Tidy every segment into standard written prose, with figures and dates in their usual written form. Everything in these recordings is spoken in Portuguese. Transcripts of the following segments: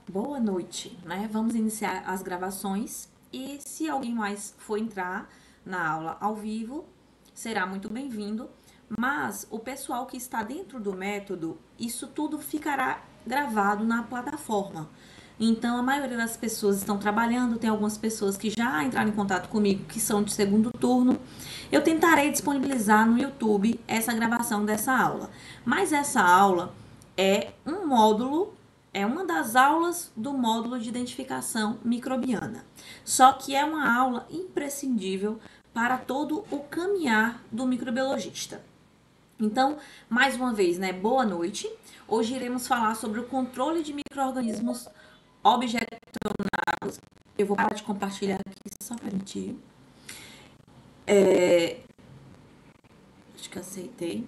Boa noite, né? Vamos iniciar as gravações e se alguém mais for entrar na aula ao vivo, será muito bem-vindo. Mas o pessoal que está dentro do método, isso tudo ficará gravado na plataforma. Então, a maioria das pessoas estão trabalhando, tem algumas pessoas que já entraram em contato comigo que são de segundo turno. Eu tentarei disponibilizar no YouTube essa gravação dessa aula. Mas essa aula é um módulo, é uma das aulas do módulo de identificação microbiana. Só que é uma aula imprescindível para todo o caminhar do microbiologista. Então, mais uma vez, né, boa noite. Hoje iremos falar sobre o controle de micro-organismos objetos. Eu vou parar de compartilhar aqui, só permitir. Acho que aceitei.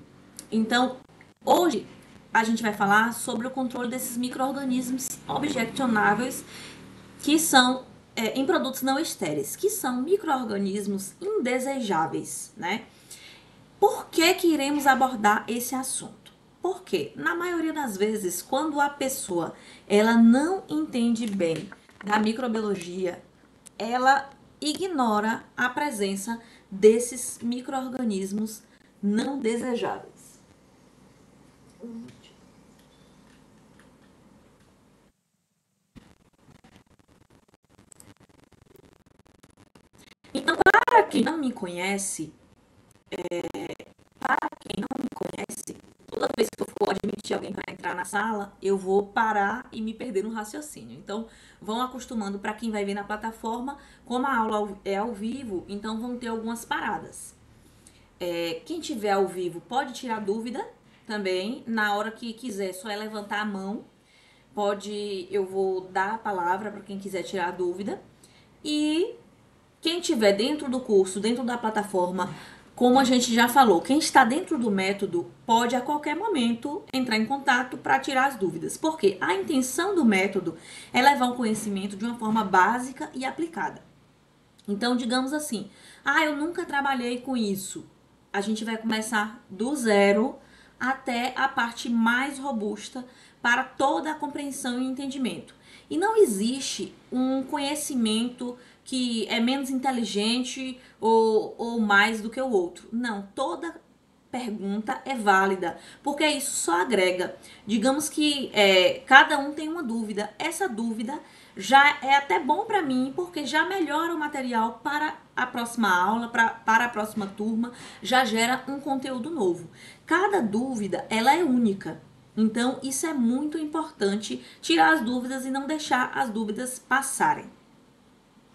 Então, hoje a gente vai falar sobre o controle desses micro-organismos objecionáveis que são em produtos não estéreis, que são micro-organismos indesejáveis, né? Por que iremos abordar esse assunto? Porque, na maioria das vezes, quando a pessoa ela não entende bem da microbiologia, ela ignora a presença desses micro-organismos não desejáveis. Então, para quem não me conhece, toda vez que eu for admitir alguém para entrar na sala, eu vou parar e me perder no raciocínio. Então, vão acostumando para quem vai ver na plataforma, como a aula é ao vivo, então vão ter algumas paradas. Quem tiver ao vivo pode tirar dúvida também, na hora que quiser, só é levantar a mão. Eu vou dar a palavra para quem quiser tirar a dúvida. E quem estiver dentro do curso, dentro da plataforma, como a gente já falou, quem está dentro do método pode a qualquer momento entrar em contato para tirar as dúvidas. Porque a intenção do método é levar o conhecimento de uma forma básica e aplicada. Então, digamos assim, eu nunca trabalhei com isso. A gente vai começar do zero até a parte mais robusta para toda a compreensão e entendimento. E não existe um conhecimento que é menos inteligente ou mais do que o outro. Não, toda pergunta é válida, porque isso só agrega. Digamos que cada um tem uma dúvida. Essa dúvida já é até bom para mim, porque já melhora o material para a próxima aula, para a próxima turma, já gera um conteúdo novo. Cada dúvida, ela é única. Então, isso é muito importante, tirar as dúvidas e não deixar as dúvidas passarem.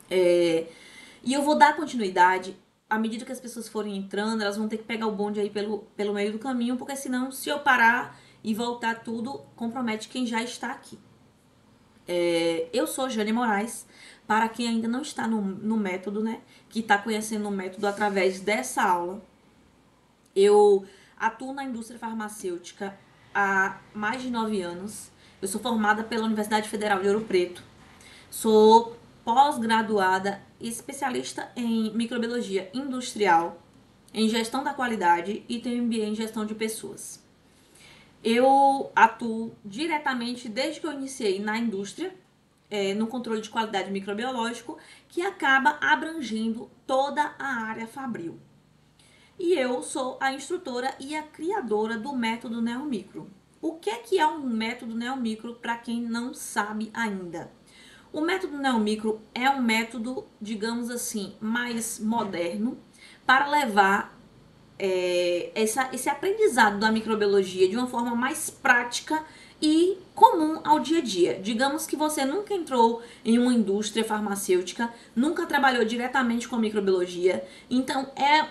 E eu vou dar continuidade. À medida que as pessoas forem entrando, elas vão ter que pegar o bonde aí pelo meio do caminho, porque senão, se eu parar e voltar tudo, compromete quem já está aqui. Eu sou Jane Moraes, para quem ainda não está no método, né? Que está conhecendo o método através dessa aula. Eu atuo na indústria farmacêutica há mais de 9 anos. Eu sou formada pela Universidade Federal de Ouro Preto. Sou pós-graduada especialista em microbiologia industrial, em gestão da qualidade e tenho MBA em gestão de pessoas. Eu atuo diretamente desde que eu iniciei na indústria, no controle de qualidade microbiológico, que acaba abrangendo toda a área fabril. E eu sou a instrutora e a criadora do método Neomicro. O que é um método Neomicro para quem não sabe ainda? O método Neomicro é um método, digamos assim, mais moderno para levar esse aprendizado da microbiologia de uma forma mais prática e comum ao dia a dia. Digamos que você nunca entrou em uma indústria farmacêutica, nunca trabalhou diretamente com microbiologia, então é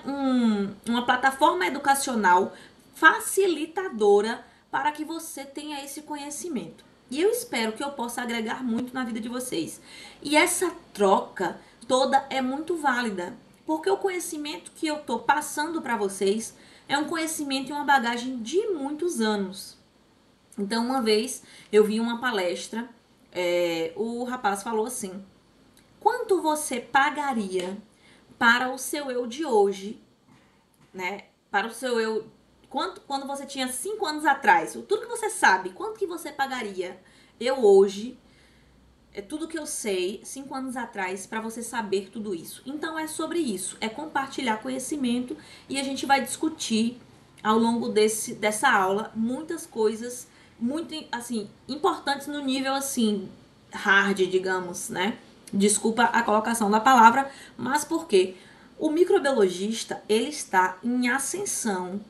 uma plataforma educacional facilitadora para que você tenha esse conhecimento. E eu espero que eu possa agregar muito na vida de vocês. E essa troca toda é muito válida, porque o conhecimento que eu tô passando para vocês é um conhecimento e uma bagagem de muitos anos. Então, uma vez eu vi uma palestra, o rapaz falou assim: quanto você pagaria para o seu eu de hoje, né? Para o seu eu, quando você tinha 5 anos atrás, tudo que você sabe, quanto que você pagaria eu hoje é tudo que eu sei 5 anos atrás para você saber tudo isso. Então é sobre isso, é compartilhar conhecimento e a gente vai discutir ao longo dessa aula muitas coisas muito assim importantes no nível assim hard, digamos, né? Desculpa a colocação da palavra, mas por quê? O microbiologista, ele está em ascensão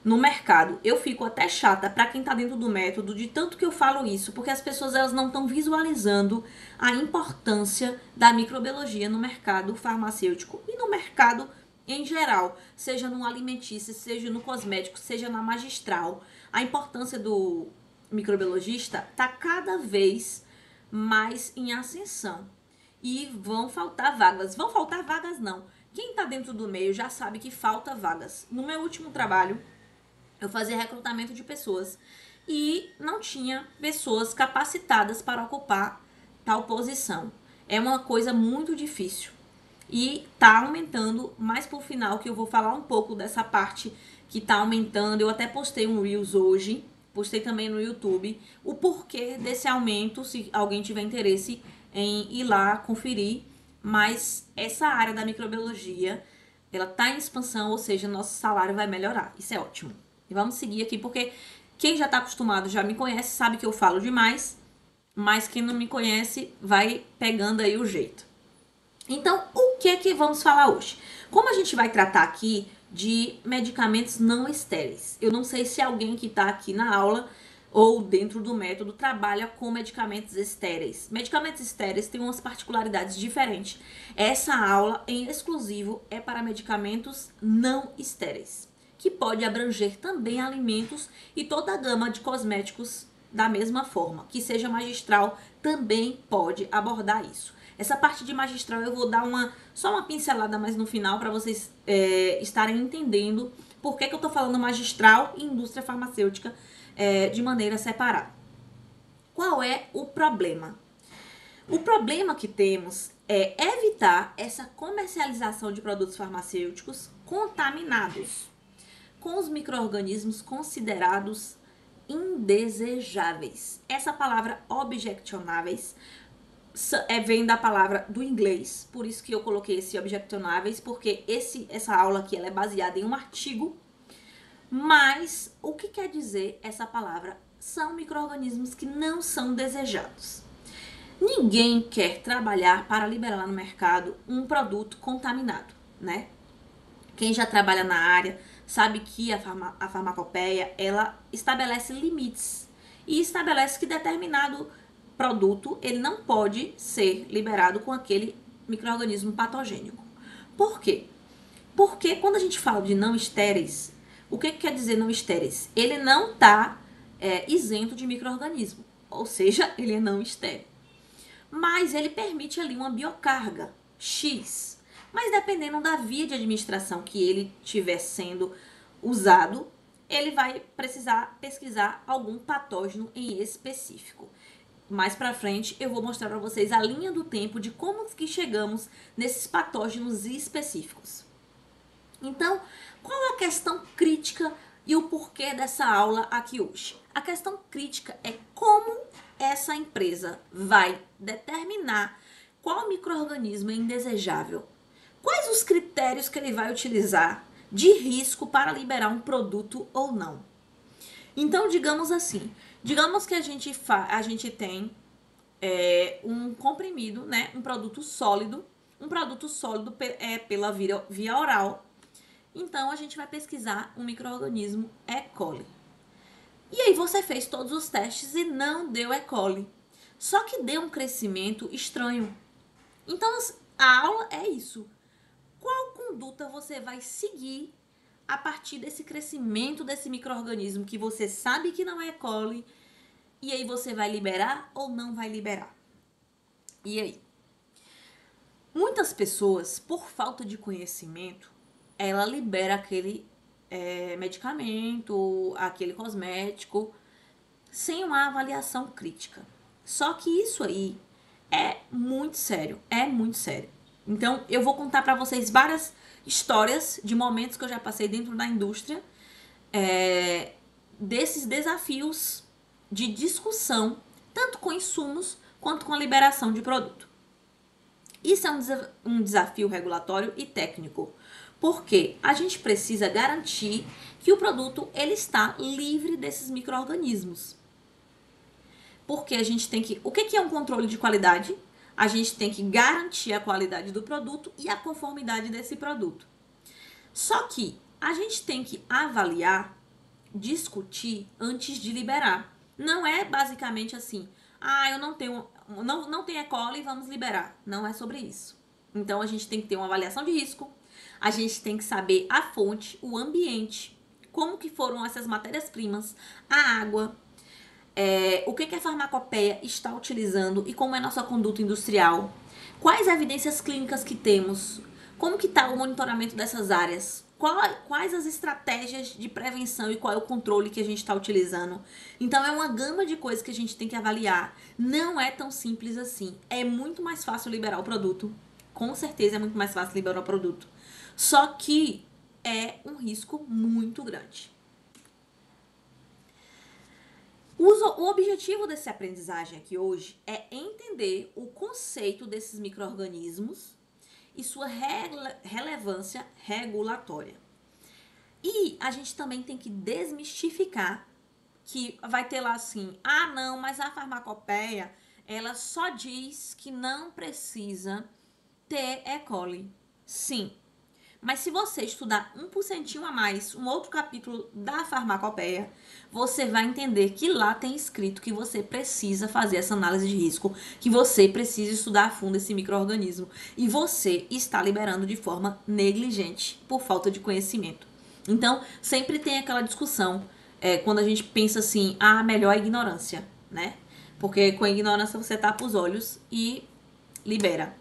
no mercado. Eu fico até chata para quem está dentro do método de tanto que eu falo isso, porque as pessoas elas não estão visualizando a importância da microbiologia no mercado farmacêutico e no mercado em geral, seja no alimentício, seja no cosmético, seja na magistral. A importância do microbiologista está cada vez mais em ascensão. E vão faltar vagas. Vão faltar vagas não. Quem está dentro do meio já sabe que falta vagas. No meu último trabalho, eu fazia recrutamento de pessoas e não tinha pessoas capacitadas para ocupar tal posição. É uma coisa muito difícil. E tá aumentando, mais pro final que eu vou falar um pouco dessa parte que tá aumentando. Eu até postei um Reels hoje, postei também no YouTube, o porquê desse aumento, se alguém tiver interesse em ir lá conferir. Mas essa área da microbiologia, ela tá em expansão, ou seja, nosso salário vai melhorar. Isso é ótimo. E vamos seguir aqui, porque quem já tá acostumado, já me conhece, sabe que eu falo demais, mas quem não me conhece vai pegando aí o jeito. Então, o que é que vamos falar hoje? Como a gente vai tratar aqui de medicamentos não estéreis. Eu não sei se alguém que está aqui na aula ou dentro do método trabalha com medicamentos estéreis. Medicamentos estéreis têm umas particularidades diferentes. Essa aula em exclusivo é para medicamentos não estéreis, que pode abranger também alimentos e toda a gama de cosméticos da mesma forma. Que seja magistral também pode abordar isso. Essa parte de magistral eu vou dar só uma pincelada mais no final para vocês estarem entendendo por que eu tô falando magistral e indústria farmacêutica de maneira separada. Qual é o problema? O problema que temos é evitar essa comercialização de produtos farmacêuticos contaminados com os micro-organismos considerados indesejáveis. Essa palavra objectionáveis vem da palavra do inglês, por isso que eu coloquei esse objectionáveis, porque essa aula aqui ela é baseada em um artigo. Mas o que quer dizer essa palavra? São micro-organismos que não são desejados. Ninguém quer trabalhar para liberar no mercado um produto contaminado, né? Quem já trabalha na área sabe que a farmacopeia ela estabelece limites e estabelece que determinado produto ele não pode ser liberado com aquele micro-organismo patogênico. Por quê? Porque quando a gente fala de não estéreis, o que quer dizer não estéreis? Ele não está isento de micro-organismo, ou seja, ele é não estéril. Mas ele permite ali uma biocarga X. Mas dependendo da via de administração que ele estiver sendo usado, ele vai precisar pesquisar algum patógeno em específico. Mais pra frente eu vou mostrar para vocês a linha do tempo de como que chegamos nesses patógenos específicos. Então, qual é a questão crítica e o porquê dessa aula aqui hoje? A questão crítica é como essa empresa vai determinar qual micro-organismo é indesejável. Quais os critérios que ele vai utilizar de risco para liberar um produto ou não? Então, digamos assim, digamos que a gente tem um comprimido, né, um produto sólido pela via oral. Então, a gente vai pesquisar um micro-organismo E. coli. E aí você fez todos os testes e não deu E. coli. Só que deu um crescimento estranho. Então, a aula é isso. Qual conduta você vai seguir a partir desse crescimento desse micro-organismo que você sabe que não é E. coli? E aí você vai liberar ou não vai liberar? E aí? Muitas pessoas, por falta de conhecimento, ela libera aquele medicamento, aquele cosmético, sem uma avaliação crítica. Só que isso aí é muito sério, é muito sério. Então, eu vou contar para vocês várias histórias de momentos que eu já passei dentro da indústria, desses desafios de discussão, tanto com insumos quanto com a liberação de produto. Isso é um desafio regulatório e técnico, porque a gente precisa garantir que o produto ele está livre desses micro-organismos. Porque a gente tem que... O que é um controle de qualidade? A gente tem que garantir a qualidade do produto e a conformidade desse produto. Só que a gente tem que avaliar, discutir antes de liberar. Não é basicamente assim, eu não tenho E. coli, vamos liberar. Não é sobre isso. Então a gente tem que ter uma avaliação de risco, a gente tem que saber a fonte, o ambiente, como que foram essas matérias-primas, a água, o que a farmacopeia está utilizando e como é nossa conduta industrial, quais evidências clínicas que temos, como que está o monitoramento dessas áreas, quais as estratégias de prevenção e qual é o controle que a gente está utilizando. Então é uma gama de coisas que a gente tem que avaliar. Não é tão simples assim. É muito mais fácil liberar o produto. Com certeza é muito mais fácil liberar o produto. Só que é um risco muito grande. O objetivo dessa aprendizagem aqui hoje é entender o conceito desses micro-organismos e sua relevância regulatória. E a gente também tem que desmistificar que vai ter lá assim, não, mas a farmacopeia, ela só diz que não precisa ter E. coli. Sim, mas se você estudar 1% a mais, um outro capítulo da farmacopeia, você vai entender que lá tem escrito que você precisa fazer essa análise de risco, que você precisa estudar a fundo esse micro-organismo e você está liberando de forma negligente por falta de conhecimento. Então, sempre tem aquela discussão, quando a gente pensa assim, melhor a ignorância, né? Porque com a ignorância você tapa os olhos e libera.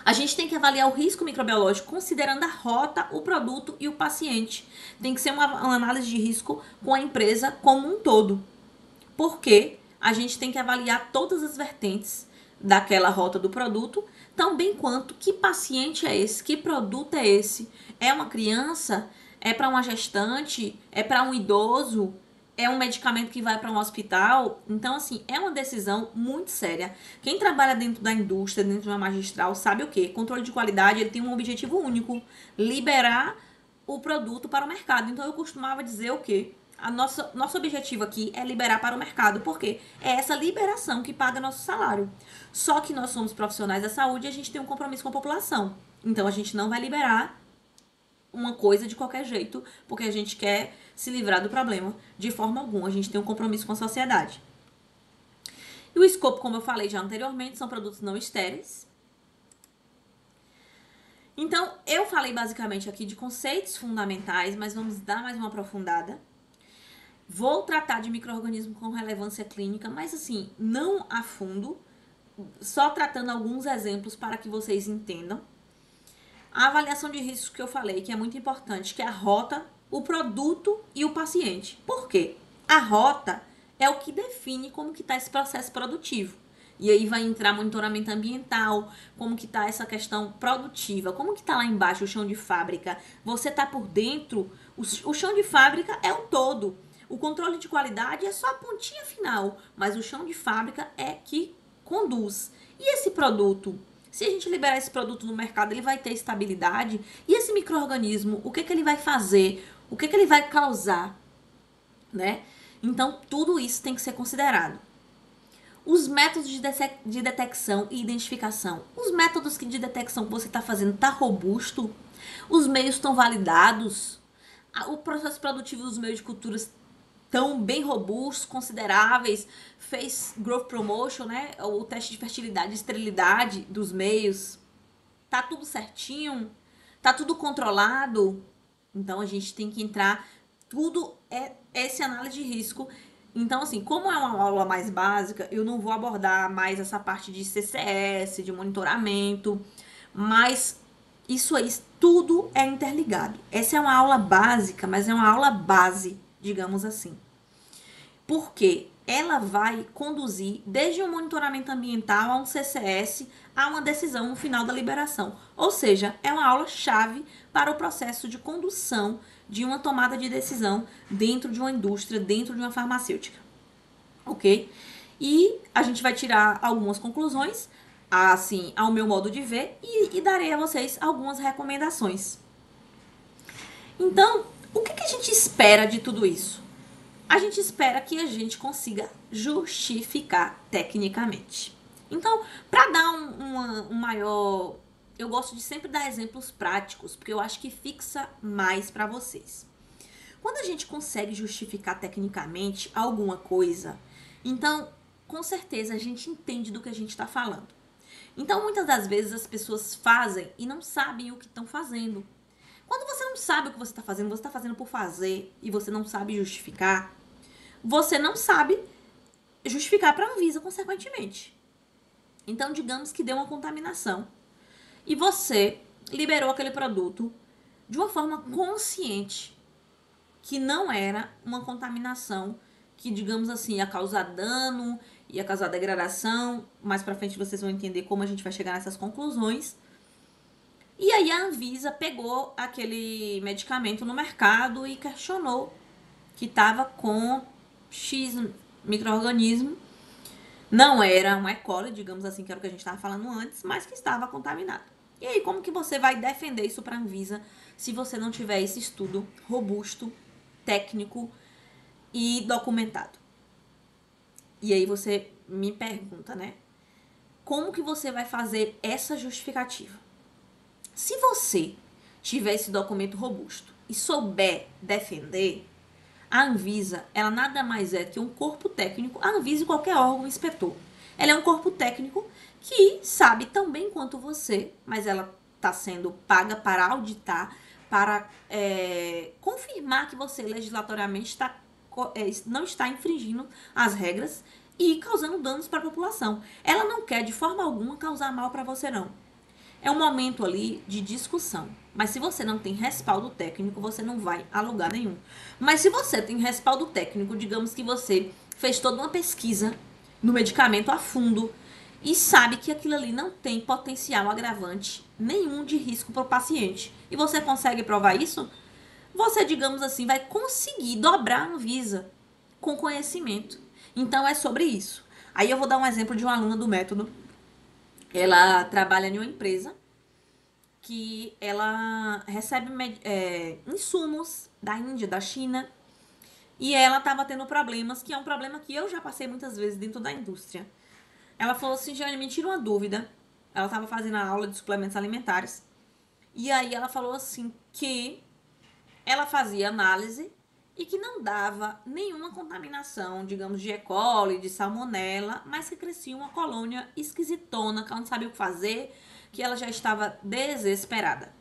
A gente tem que avaliar o risco microbiológico considerando a rota, o produto e o paciente. Tem que ser uma análise de risco com a empresa como um todo. Porque a gente tem que avaliar todas as vertentes daquela rota do produto, tão bem quanto que paciente é esse, que produto é esse. É uma criança? É para uma gestante? É para um idoso? É um medicamento que vai para um hospital? Então, assim, é uma decisão muito séria. Quem trabalha dentro da indústria, dentro de uma magistral, sabe o quê? Controle de qualidade, ele tem um objetivo único: liberar o produto para o mercado. Então, eu costumava dizer o quê? Nosso objetivo aqui é liberar para o mercado, porque é essa liberação que paga nosso salário. Só que nós somos profissionais da saúde e a gente tem um compromisso com a população. Então, a gente não vai liberar uma coisa de qualquer jeito, porque a gente quer se livrar do problema de forma alguma. A gente tem um compromisso com a sociedade. E o escopo, como eu falei já anteriormente, são produtos não estéreis. Então, eu falei basicamente aqui de conceitos fundamentais, mas vamos dar mais uma aprofundada. Vou tratar de micro-organismo com relevância clínica, mas assim, não a fundo, só tratando alguns exemplos para que vocês entendam. A avaliação de riscos que eu falei, que é muito importante, que é a rota, o produto e o paciente. Por quê? A rota é o que define como que está esse processo produtivo. E aí vai entrar monitoramento ambiental, como que está essa questão produtiva, como que está lá embaixo o chão de fábrica. Você está por dentro, o chão de fábrica é o todo. O controle de qualidade é só a pontinha final, mas o chão de fábrica é que conduz. E esse produto, se a gente liberar esse produto no mercado, ele vai ter estabilidade? E esse micro-organismo, o que ele vai fazer? O que ele vai causar? Né? Então, tudo isso tem que ser considerado. Os métodos de detecção e identificação. Os métodos de detecção que você está fazendo está robusto? Os meios estão validados? O processo produtivo dos meios de culturas tão bem robustos, consideráveis, fez growth promotion, né? O teste de fertilidade e esterilidade dos meios. Tá tudo certinho? Tá tudo controlado? Então a gente tem que entrar, tudo é essa análise de risco. Então, assim, como é uma aula mais básica, eu não vou abordar mais essa parte de CCS, de monitoramento, mas isso aí, tudo é interligado. Essa é uma aula básica, mas é uma aula base, digamos assim. Porque ela vai conduzir desde um monitoramento ambiental a um CCS, a uma decisão no final da liberação. Ou seja, é uma aula-chave para o processo de condução de uma tomada de decisão dentro de uma indústria, dentro de uma farmacêutica. Ok? e a gente vai tirar algumas conclusões, assim, ao meu modo de ver, e darei a vocês algumas recomendações. Então, o que a gente espera de tudo isso? A gente espera que a gente consiga justificar tecnicamente. Então, para dar um maior. Eu gosto de sempre dar exemplos práticos, porque eu acho que fixa mais para vocês. Quando a gente consegue justificar tecnicamente alguma coisa, então, com certeza, a gente entende do que a gente está falando. Então, muitas das vezes as pessoas fazem e não sabem o que estão fazendo. Quando você não sabe o que você está fazendo por fazer e você não sabe justificar, você não sabe justificar para a Anvisa, consequentemente. Então, digamos que deu uma contaminação e você liberou aquele produto de uma forma consciente, que não era uma contaminação que, digamos assim, ia causar dano, ia causar degradação. Mais para frente vocês vão entender como a gente vai chegar nessas conclusões. E aí a Anvisa pegou aquele medicamento no mercado e questionou que estava com X micro-organismo. Não era um E. coli, digamos assim, que era o que a gente estava falando antes, mas que estava contaminado. E aí, como que você vai defender isso para a Anvisa se você não tiver esse estudo robusto, técnico e documentado? E aí você me pergunta, né? Como que você vai fazer essa justificativa? Se você tiver esse documento robusto e souber defender, a Anvisa, ela nada mais é que um corpo técnico, a Anvisa e qualquer órgão inspetor. Ela é um corpo técnico que sabe tão bem quanto você, mas ela está sendo paga para auditar, para confirmar que você legislatoriamente não está infringindo as regras e causando danos para a população. Ela não quer de forma alguma causar mal para você, não. É um momento ali de discussão. Mas se você não tem respaldo técnico, você não vai a lugar nenhum. Mas se você tem respaldo técnico, digamos que você fez toda uma pesquisa no medicamento a fundo e sabe que aquilo ali não tem potencial agravante nenhum de risco para o paciente, e você consegue provar isso, você, digamos assim, vai conseguir dobrar a Anvisa com conhecimento. Então é sobre isso. Aí eu vou dar um exemplo de uma aluna do método. Ela trabalha em uma empresa que ela recebe insumos da Índia, da China, e ela estava tendo problemas, que é um problema que eu já passei muitas vezes dentro da indústria. Ela falou assim: Jane, me tira uma dúvida. Ela estava fazendo a aula de suplementos alimentares, e aí ela falou assim que ela fazia análise e que não dava nenhuma contaminação, digamos, de E. coli, de salmonela, mas que crescia uma colônia esquisitona, que ela não sabia o que fazer, que ela já estava desesperada.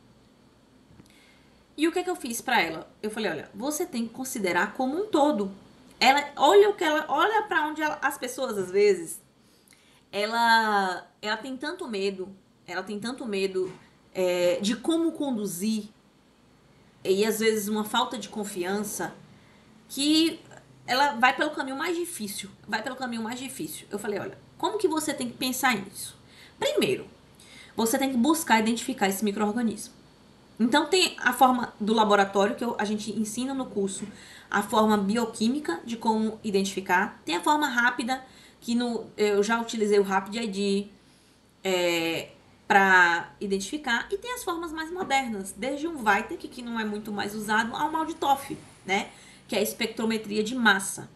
E o que eu fiz para ela? Eu falei: olha, você tem que considerar como um todo. Olha para onde as pessoas às vezes, ela tem tanto medo, de como conduzir, e às vezes uma falta de confiança, que ela vai pelo caminho mais difícil. Eu falei: olha, como que você tem que pensar nisso? Primeiro, você tem que buscar identificar esse micro-organismo. Então tem a forma do laboratório, que a gente ensina no curso, a forma bioquímica de como identificar. Tem a forma rápida, que eu já utilizei o Rapid ID para identificar. E tem as formas mais modernas, desde um Vitek, que não é muito mais usado, ao Malditoff, né? Que é a espectrometria de massa.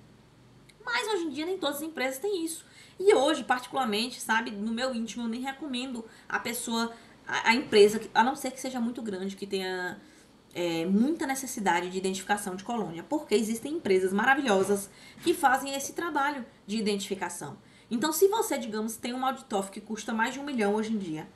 Mas hoje em dia nem todas as empresas têm isso. E hoje, particularmente, sabe, no meu íntimo, eu nem recomendo a pessoa, a empresa, a não ser que seja muito grande, que tenha muita necessidade de identificação de colônia. Porque existem empresas maravilhosas que fazem esse trabalho de identificação. Então, se você, digamos, tem um Malditoff que custa mais de 1 milhão hoje em dia,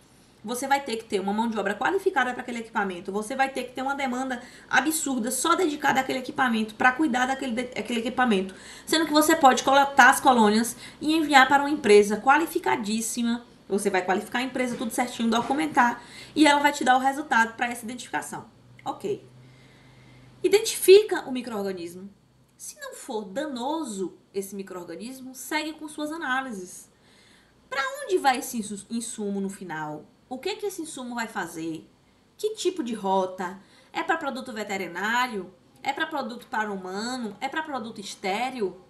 você vai ter que ter uma mão de obra qualificada para aquele equipamento. Você vai ter que ter uma demanda absurda só dedicada àquele equipamento, para cuidar daquele equipamento. Sendo que você pode coletar as colônias e enviar para uma empresa qualificadíssima. Você vai qualificar a empresa tudo certinho, documentar, e ela vai te dar o resultado para essa identificação. Ok. Identifica o micro-organismo. Se não for danoso esse micro-organismo, segue com suas análises. Para onde vai esse insumo no final? O que esse insumo vai fazer? Que tipo de rota? É para produto veterinário? É para produto para humano? É para produto estéril?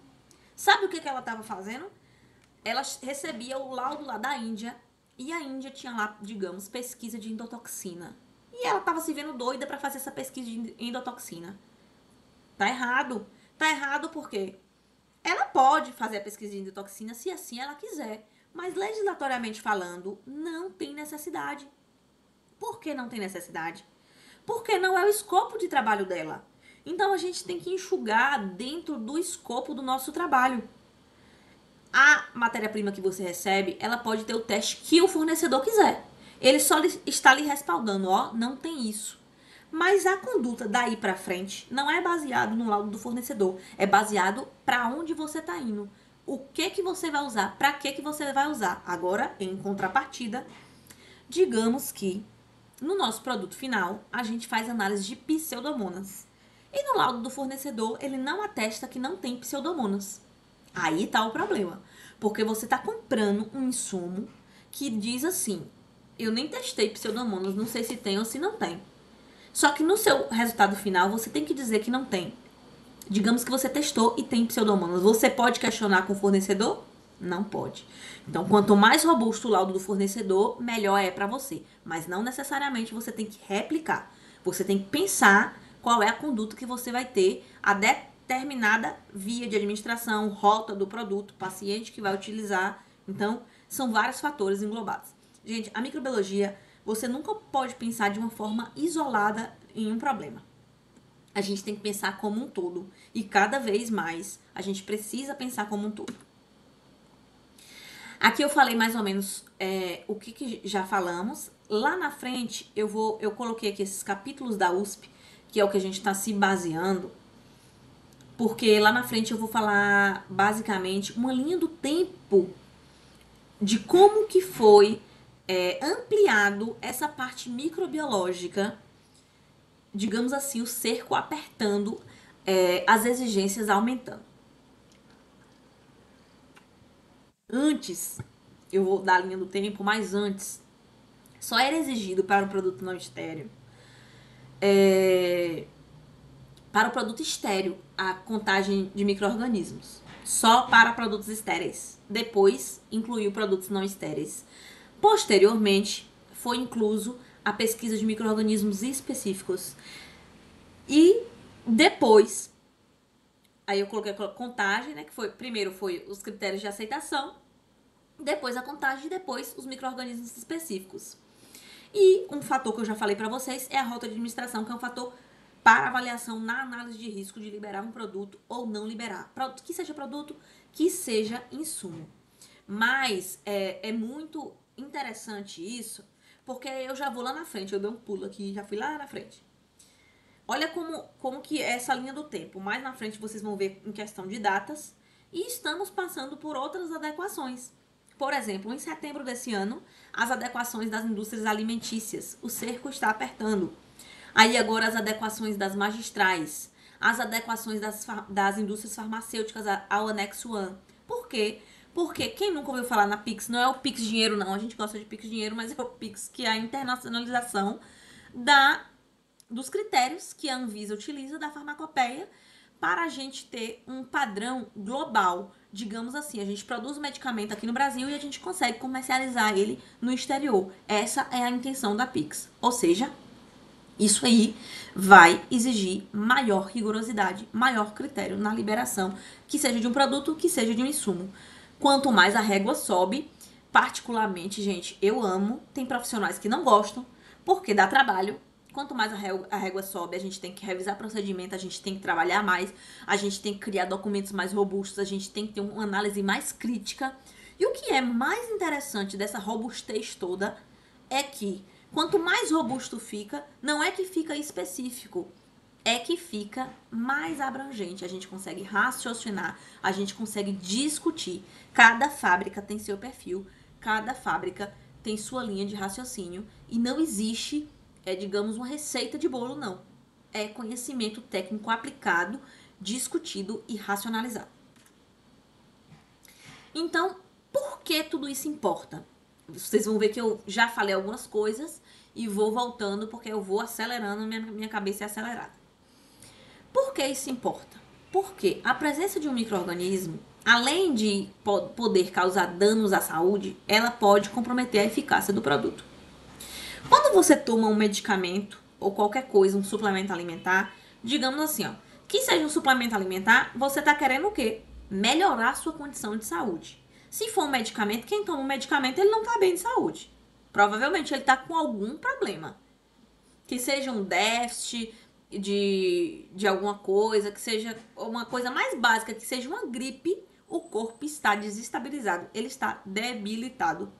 Sabe o que ela estava fazendo? ela recebia o laudo lá da Índia, e a Índia tinha lá, digamos, pesquisa de endotoxina. E ela tava se vendo doida para fazer essa pesquisa de endotoxina. Tá errado. Tá errado porque ela pode fazer a pesquisa de endotoxina se assim ela quiser. Mas legislatoriamente falando, não tem necessidade. Por que não tem necessidade? Porque não é o escopo de trabalho dela. Então a gente tem que enxugar dentro do escopo do nosso trabalho. A matéria-prima que você recebe, ela pode ter o teste que o fornecedor quiser. Ele só está lhe respaldando, ó, não tem isso. Mas a conduta daí para frente não é baseado no laudo do fornecedor, é baseado para onde você está indo. O que você vai usar, para que você vai usar. Agora, em contrapartida, digamos que no nosso produto final, a gente faz análise de pseudomonas. E no laudo do fornecedor, ele não atesta que não tem pseudomonas. Aí tá o problema. Porque você tá comprando um insumo que diz assim: eu nem testei pseudomonas, não sei se tem ou se não tem. Só que no seu resultado final, você tem que dizer que não tem. Digamos que você testou e tem pseudomonas. Você pode questionar com o fornecedor? Não pode. Então, quanto mais robusto o laudo do fornecedor, melhor é para você. Mas não necessariamente você tem que replicar. Você tem que pensar qual é a conduta que você vai ter a determinada via de administração, rota do produto, paciente que vai utilizar. Então, são vários fatores englobados. Gente, a microbiologia, você nunca pode pensar de uma forma isolada em um problema. A gente tem que pensar como um todo. E cada vez mais a gente precisa pensar como um todo. Aqui eu falei mais ou menos o que já falamos. Lá na frente eu coloquei aqui esses capítulos da USP, que é o que a gente está se baseando. Porque lá na frente eu vou falar basicamente uma linha do tempo de como que foi ampliado essa parte microbiológica, digamos assim, o cerco apertando, as exigências aumentando. Antes, eu vou dar a linha do tempo, mas antes, só era exigido para o produto não estéreo, para o produto estéreo, a contagem de micro-organismos. Só para produtos estéreis. Depois, incluiu produtos não estéreis. Posteriormente, foi incluso a pesquisa de micro-organismos específicos. E depois, aí eu coloquei a contagem, né, que foi, primeiro foi os critérios de aceitação, depois a contagem e depois os micro-organismos específicos. E um fator que eu já falei para vocês é a rota de administração, que é um fator para avaliação na análise de risco de liberar um produto ou não liberar. Que seja produto, que seja insumo. Mas é muito interessante isso, porque eu já vou lá na frente, eu dei um pulo aqui, já fui lá na frente. Olha como que é essa linha do tempo. Mais na frente vocês vão ver em questão de datas. E estamos passando por outras adequações. Por exemplo, em setembro desse ano, as adequações das indústrias alimentícias. O cerco está apertando. Aí agora as adequações das magistrais. As adequações das indústrias farmacêuticas ao anexo 1. Por quê? Porque quem nunca ouviu falar na Pix, não é o Pix Dinheiro não, a gente gosta de Pix Dinheiro, mas é o Pix, que é a internacionalização dos critérios que a Anvisa utiliza da farmacopeia para a gente ter um padrão global. Digamos assim, a gente produz o medicamento aqui no Brasil e a gente consegue comercializar ele no exterior. Essa é a intenção da Pix. Ou seja, isso aí vai exigir maior rigorosidade, maior critério na liberação, que seja de um produto, que seja de um insumo. Quanto mais a régua sobe, particularmente, gente, eu amo, tem profissionais que não gostam, porque dá trabalho. Quanto mais a régua sobe, a gente tem que revisar procedimento, a gente tem que trabalhar mais, a gente tem que criar documentos mais robustos, a gente tem que ter uma análise mais crítica. E o que é mais interessante dessa robustez toda é que quanto mais robusto fica, não é que fica específico, é que fica mais abrangente. A gente consegue raciocinar, a gente consegue discutir. Cada fábrica tem seu perfil, cada fábrica tem sua linha de raciocínio e não existe, digamos, uma receita de bolo, não. É conhecimento técnico aplicado, discutido e racionalizado. Então, por que tudo isso importa? Vocês vão ver que eu já falei algumas coisas e vou voltando porque eu vou acelerando, minha cabeça é acelerada. Por que isso importa? Porque a presença de um micro-organismo além de poder causar danos à saúde, ela pode comprometer a eficácia do produto. Quando você toma um medicamento ou qualquer coisa, um suplemento alimentar, digamos assim, ó, que seja um suplemento alimentar, você está querendo o quê? Melhorar a sua condição de saúde. Se for um medicamento, quem toma um medicamento, ele não está bem de saúde. Provavelmente ele está com algum problema. Que seja um déficit de alguma coisa, que seja uma coisa mais básica, que seja uma gripe, o corpo está desestabilizado, ele está debilitado.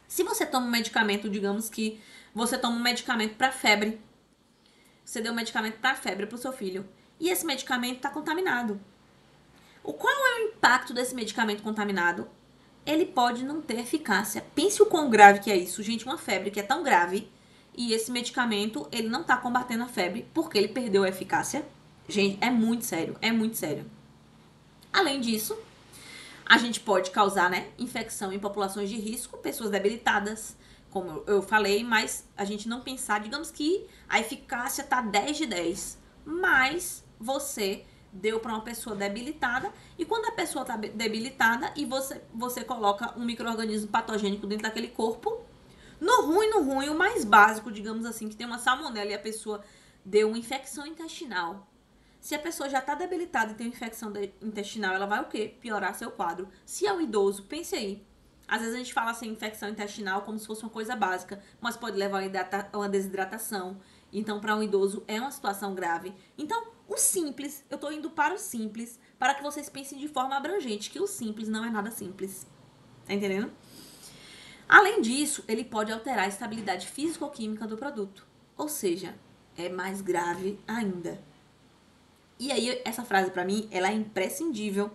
Se você toma um medicamento, digamos que você toma um medicamento para febre, você deu um medicamento para febre para o seu filho, e esse medicamento está contaminado. Qual é o impacto desse medicamento contaminado? Ele pode não ter eficácia. Pense o quão grave que é isso, gente, uma febre que é tão grave, e esse medicamento, ele não está combatendo a febre porque ele perdeu a eficácia. Gente, é muito sério, é muito sério. Além disso, a gente pode causar, né, infecção em populações de risco, pessoas debilitadas, como eu falei, mas a gente não pensar, digamos que a eficácia tá 10 de 10, mas você deu para uma pessoa debilitada, e quando a pessoa tá debilitada e você coloca um micro-organismo patogênico dentro daquele corpo, no ruim, o mais básico, digamos assim, que tem uma salmonela e a pessoa deu uma infecção intestinal. Se a pessoa já está debilitada e tem uma infecção intestinal, ela vai o quê? Piorar seu quadro. Se é um idoso, pense aí. Às vezes a gente fala assim, infecção intestinal como se fosse uma coisa básica, mas pode levar a uma desidratação. Então, para um idoso, é uma situação grave. Então, o simples, eu estou indo para o simples, para que vocês pensem de forma abrangente, que o simples não é nada simples. Tá entendendo? Além disso, ele pode alterar a estabilidade físico-química do produto. Ou seja, é mais grave ainda. E aí, essa frase pra mim, ela é imprescindível.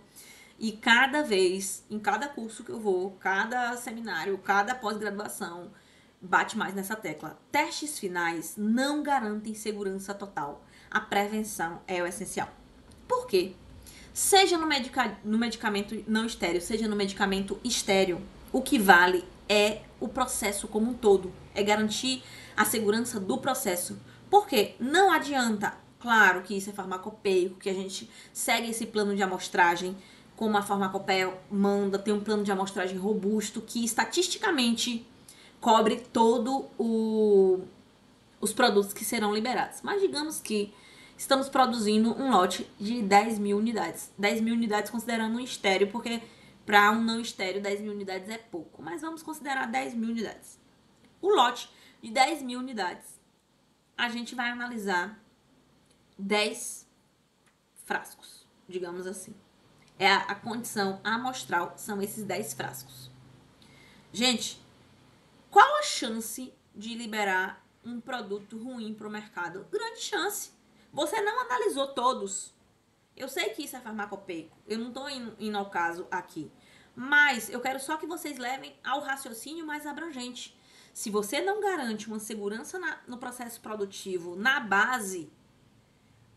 E cada vez, em cada curso que eu vou, cada seminário, cada pós-graduação, bate mais nessa tecla. Testes finais não garantem segurança total. A prevenção é o essencial. Por quê? Seja no medicamento não estéreo, seja no medicamento estéreo, o que vale é o processo como um todo. É garantir a segurança do processo. Por quê? Não adianta. Claro que isso é farmacopeico, que a gente segue esse plano de amostragem, como a farmacopeia manda, tem um plano de amostragem robusto, que estatisticamente cobre todo os produtos que serão liberados. Mas digamos que estamos produzindo um lote de 10 mil unidades. 10 mil unidades considerando um estéreo, porque para um não estéreo 10 mil unidades é pouco. Mas vamos considerar 10 mil unidades. O lote de 10 mil unidades, a gente vai analisar 10 frascos, digamos assim. É a condição amostral, são esses 10 frascos. Gente, qual a chance de liberar um produto ruim para o mercado? Grande chance. Você não analisou todos. Eu sei que isso é farmacopeico, eu não estou indo ao caso aqui. Mas eu quero só que vocês levem ao raciocínio mais abrangente. Se você não garante uma segurança no processo produtivo, na base,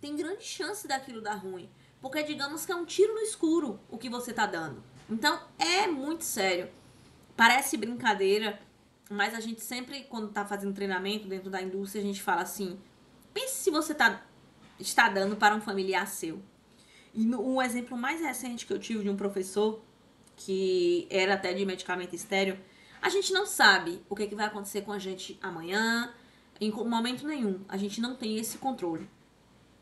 tem grande chance daquilo dar ruim. Porque digamos que é um tiro no escuro o que você tá dando. Então é muito sério. Parece brincadeira, mas a gente sempre, quando tá fazendo treinamento dentro da indústria, a gente fala assim: pense se você está dando para um familiar seu. E um exemplo mais recente que eu tive de um professor, que era até de medicamento estéreo, a gente não sabe o que vai acontecer com a gente amanhã, em momento nenhum. A gente não tem esse controle.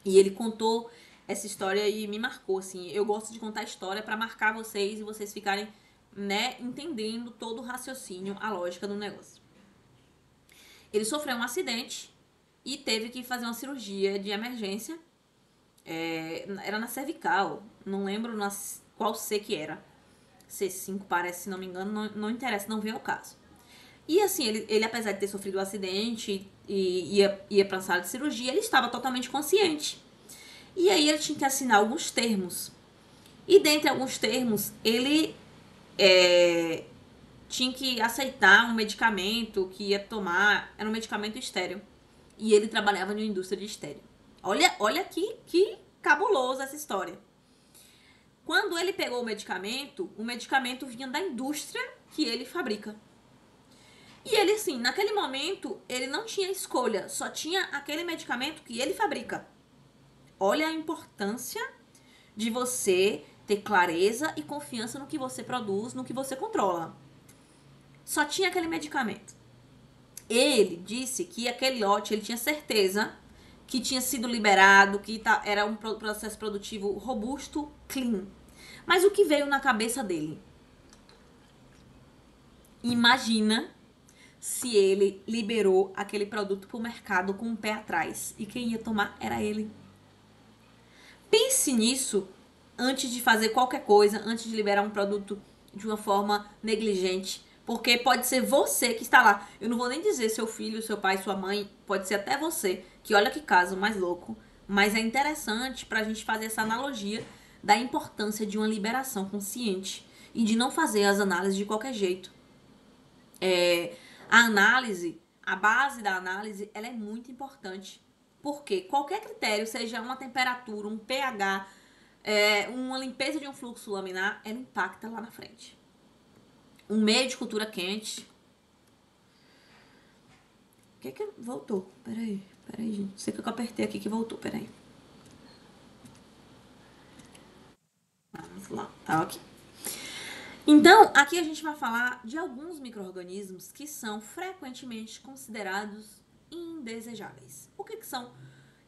E ele contou essa história e me marcou, assim. Eu gosto de contar história para marcar vocês e vocês ficarem, né, entendendo todo o raciocínio, a lógica do negócio. Ele sofreu um acidente e teve que fazer uma cirurgia de emergência. Era na cervical, não lembro qual C que era. C5 parece, se não me engano, não interessa, não vem ao caso. E assim, ele apesar de ter sofrido um acidente e ia pra sala de cirurgia, ele estava totalmente consciente. E aí ele tinha que assinar alguns termos. E dentre alguns termos, ele tinha que aceitar um medicamento que ia tomar, era um medicamento estéreo. E ele trabalhava em uma indústria de estéreo. Olha que cabuloso essa história. Quando ele pegou o medicamento vinha da indústria que ele fabrica. E ele, assim, naquele momento, ele não tinha escolha, só tinha aquele medicamento que ele fabrica. Olha a importância de você ter clareza e confiança no que você produz, no que você controla. Só tinha aquele medicamento. Ele disse que aquele lote, ele tinha certeza que tinha sido liberado, que era um processo produtivo robusto, clean. Mas o que veio na cabeça dele? Imagina se ele liberou aquele produto para o mercado com o pé atrás e quem ia tomar era ele. Pense nisso antes de fazer qualquer coisa, antes de liberar um produto de uma forma negligente, porque pode ser você que está lá. Eu não vou nem dizer seu filho, seu pai, sua mãe, pode ser até você, que olha que caso mais louco, mas é interessante para a gente fazer essa analogia da importância de uma liberação consciente e de não fazer as análises de qualquer jeito. A análise, a base da análise, ela é muito importante. Porque qualquer critério, seja uma temperatura, um pH, uma limpeza de um fluxo laminar, ela impacta lá na frente. Um meio de cultura quente. O que que voltou? Peraí, gente. Não sei o que eu apertei aqui que voltou, peraí. Vamos lá, tá aqui. Então, aqui a gente vai falar de alguns micro-organismos que são frequentemente considerados indesejáveis. O que são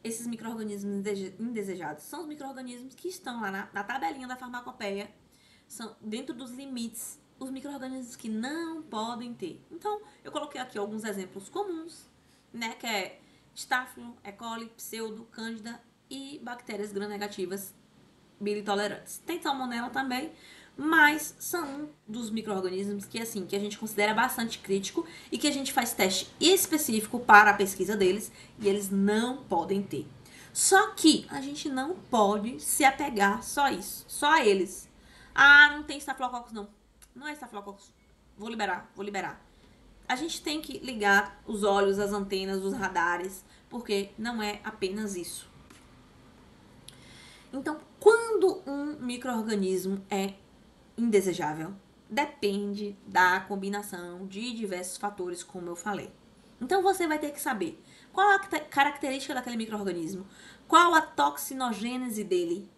esses micro-organismos indesejados? São os micro-organismos que estão lá na tabelinha da farmacopeia, são dentro dos limites, os micro-organismos que não podem ter. Então, eu coloquei aqui alguns exemplos comuns, né, que é Staphylo, E. coli, Pseudo, Cândida e bactérias gram-negativas bilitolerantes. Tem salmonela também, mas são um dos micro-organismos que, assim, que a gente considera bastante crítico e que a gente faz teste específico para a pesquisa deles e eles não podem ter. Só que a gente não pode se apegar só a isso, só a eles. Ah, não tem estafilococcus não. Não é estafilococcus. Vou liberar. A gente tem que ligar os olhos, as antenas, os radares, porque não é apenas isso. Então, quando um micro-organismo é indesejável, depende da combinação de diversos fatores, como eu falei. Então, você vai ter que saber qual a característica daquele micro-organismo, qual a toxinogênese dele,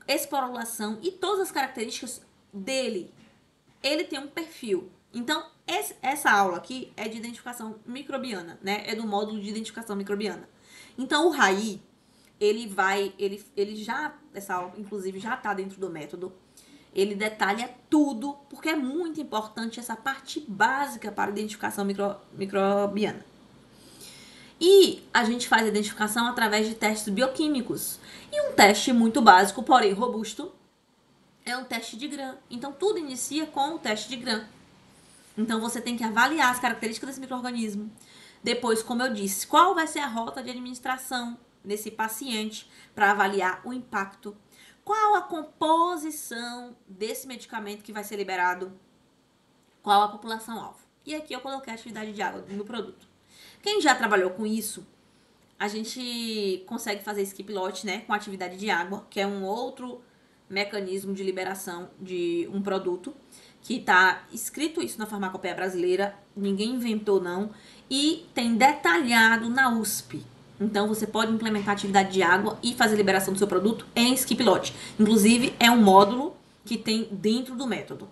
esporulação e todas as características dele. Ele tem um perfil. Então, essa aula aqui é de identificação microbiana, né? É do módulo de identificação microbiana. Então, o RAI, ele já, essa aula, inclusive, já está dentro do método. Ele detalha tudo, porque é muito importante essa parte básica para a identificação microbiana. E a gente faz a identificação através de testes bioquímicos. E um teste muito básico, porém robusto, é um teste de Gram. Então, tudo inicia com o teste de Gram. Então, você tem que avaliar as características desse micro-organismo. Depois, como eu disse, qual vai ser a rota de administração nesse paciente para avaliar o impacto. Qual a composição desse medicamento que vai ser liberado? Qual a população-alvo? E aqui eu coloquei a atividade de água no produto. Quem já trabalhou com isso, a gente consegue fazer skip lot, né, com atividade de água, que é um outro mecanismo de liberação de um produto, que está escrito isso na farmacopeia brasileira, ninguém inventou não, e tem detalhado na USP. Então, você pode implementar atividade de água e fazer liberação do seu produto em skip lot. Inclusive, é um módulo que tem dentro do método.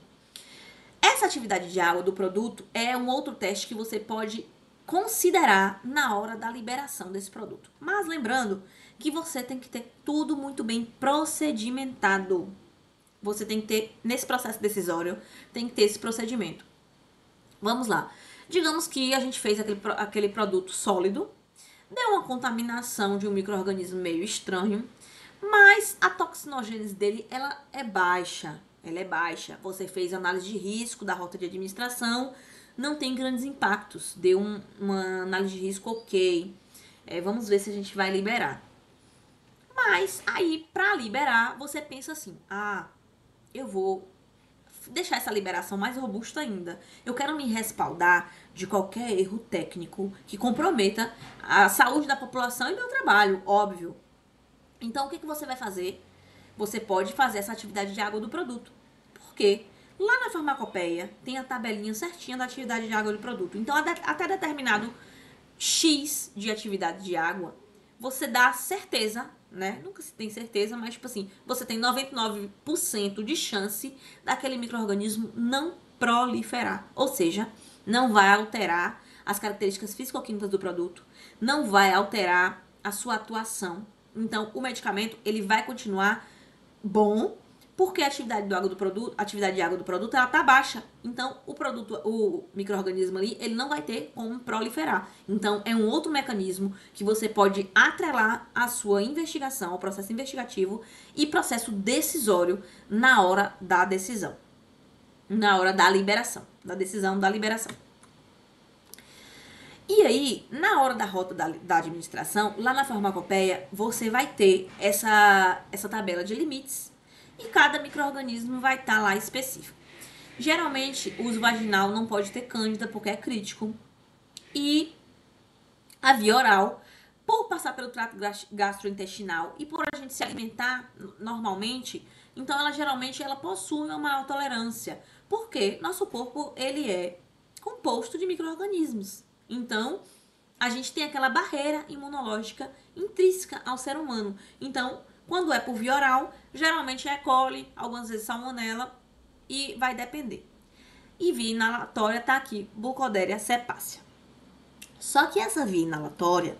Essa atividade de água do produto é um outro teste que você pode considerar na hora da liberação desse produto. Mas lembrando que você tem que ter tudo muito bem procedimentado. Você tem que ter, nesse processo decisório, tem que ter esse procedimento. Vamos lá. Digamos que a gente fez aquele produto sólido, deu uma contaminação de um micro-organismo meio estranho, mas a toxinogênese dele, ela é baixa. Você fez análise de risco da rota de administração, não tem grandes impactos. Deu uma análise de risco ok. Vamos ver se a gente vai liberar. Mas aí, para liberar, você pensa assim, eu vou deixar essa liberação mais robusta ainda. Eu quero me respaldar de qualquer erro técnico que comprometa a saúde da população e meu trabalho, óbvio. Então, o que você vai fazer? Você pode fazer essa atividade de água do produto. Por quê? Lá na farmacopeia tem a tabelinha certinha da atividade de água do produto. Então, até determinado X de atividade de água, você dá certeza, né? Nunca se tem certeza, mas tipo assim, você tem 99% de chance daquele micro-organismo não proliferar. Ou seja, não vai alterar as características físico-químicas do produto, não vai alterar a sua atuação. Então, o medicamento, ele vai continuar bom, porque a atividade de água do produto, ela tá baixa. Então, o micro-organismo ali, ele não vai ter como proliferar. Então, é um outro mecanismo que você pode atrelar a sua investigação, ao processo investigativo e processo decisório na hora da decisão. Na hora da liberação, da decisão da liberação. E aí, na hora da rota da administração, lá na farmacopeia, você vai ter essa tabela de limites e cada micro-organismo vai estar lá específico. Geralmente, o uso vaginal não pode ter cândida porque é crítico. E a via oral, por passar pelo trato gastrointestinal e por a gente se alimentar normalmente, então ela geralmente possui uma maior tolerância. Porque nosso corpo, ele é composto de micro-organismos. Então, a gente tem aquela barreira imunológica intrínseca ao ser humano. Então, quando é por via oral, geralmente é E. coli, algumas vezes salmonella, e vai depender. E via inalatória tá aqui, Burkholderia cepacia. Só que essa via inalatória,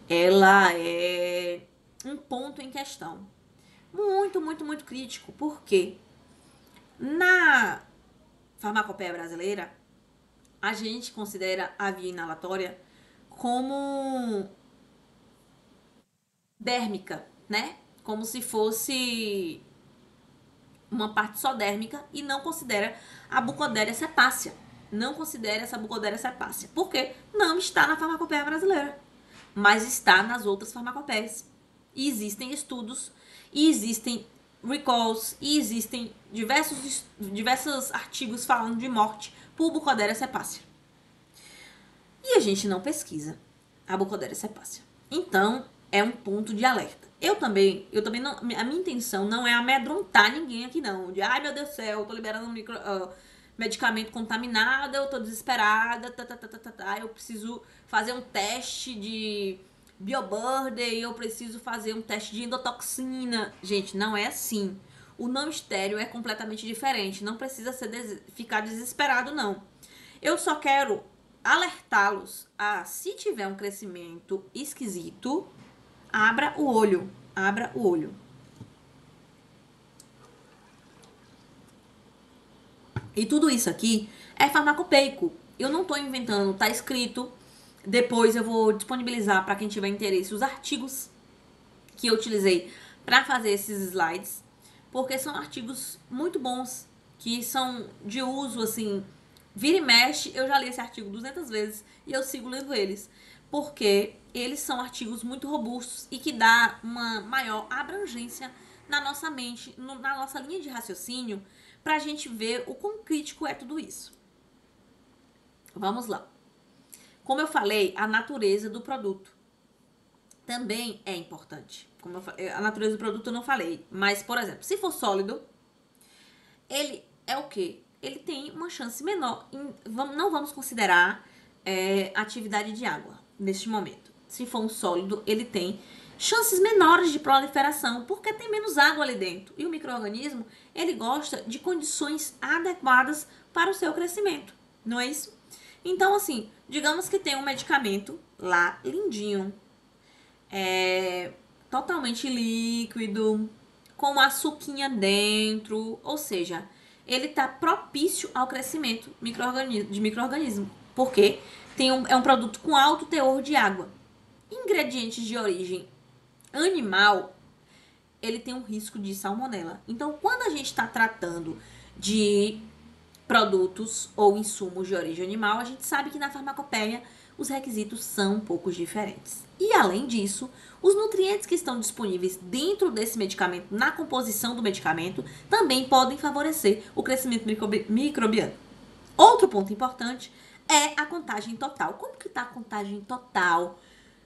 ela é um ponto em questão. Muito, muito, muito crítico. Por quê? Na farmacopeia brasileira, a gente considera a via inalatória como dérmica, né? Como se fosse uma parte só dérmica e não considera a Burkholderia cepacia. Não considera essa Burkholderia cepacia. Por quê? Não está na farmacopeia brasileira, mas está nas outras farmacopeias. E existem estudos, e existem recalls, e existem diversos artigos falando de morte por Burkholderia cepacia. E a gente não pesquisa a Burkholderia cepacia. Então, é um ponto de alerta. Eu também não, a minha intenção não é amedrontar ninguém aqui não, de ai meu Deus do céu, eu tô liberando medicamento contaminado, eu tô desesperada, eu preciso fazer um teste de bioburden, eu preciso fazer um teste de endotoxina. Gente, não é assim. O não estéreo é completamente diferente, não precisa ficar desesperado não. Eu só quero alertá-los a, se tiver um crescimento esquisito, abra o olho. Abra o olho. E tudo isso aqui é farmacopeico. Eu não tô inventando, tá escrito. Depois eu vou disponibilizar para quem tiver interesse os artigos que eu utilizei para fazer esses slides, porque são artigos muito bons, que são de uso, assim, vira e mexe. Eu já li esse artigo 200 vezes e eu sigo lendo eles, porque eles são artigos muito robustos e que dá uma maior abrangência na nossa mente, na nossa linha de raciocínio, pra gente ver o quão crítico é tudo isso. Vamos lá. Como eu falei, a natureza do produto também é importante. Como eu falei, a natureza do produto eu não falei, mas, por exemplo, se for sólido, ele é o quê? Ele tem uma chance menor. Não vamos considerar atividade de água neste momento. Se for um sólido, ele tem chances menores de proliferação, porque tem menos água ali dentro. E o micro-organismo, ele gosta de condições adequadas para o seu crescimento, não é isso? Então, assim, digamos que tem um medicamento lá, lindinho, totalmente líquido, com uma açuquinha dentro, ou seja, ele está propício ao crescimento de micro-organismo, porque é um produto com alto teor de água. Ingredientes de origem animal, ele tem um risco de salmonela. Então, quando a gente está tratando de produtos ou insumos de origem animal, a gente sabe que na farmacopeia os requisitos são um pouco diferentes. E além disso, os nutrientes que estão disponíveis dentro desse medicamento, na composição do medicamento, também podem favorecer o crescimento microbiano. Outro ponto importante é a contagem total. Como que está a contagem total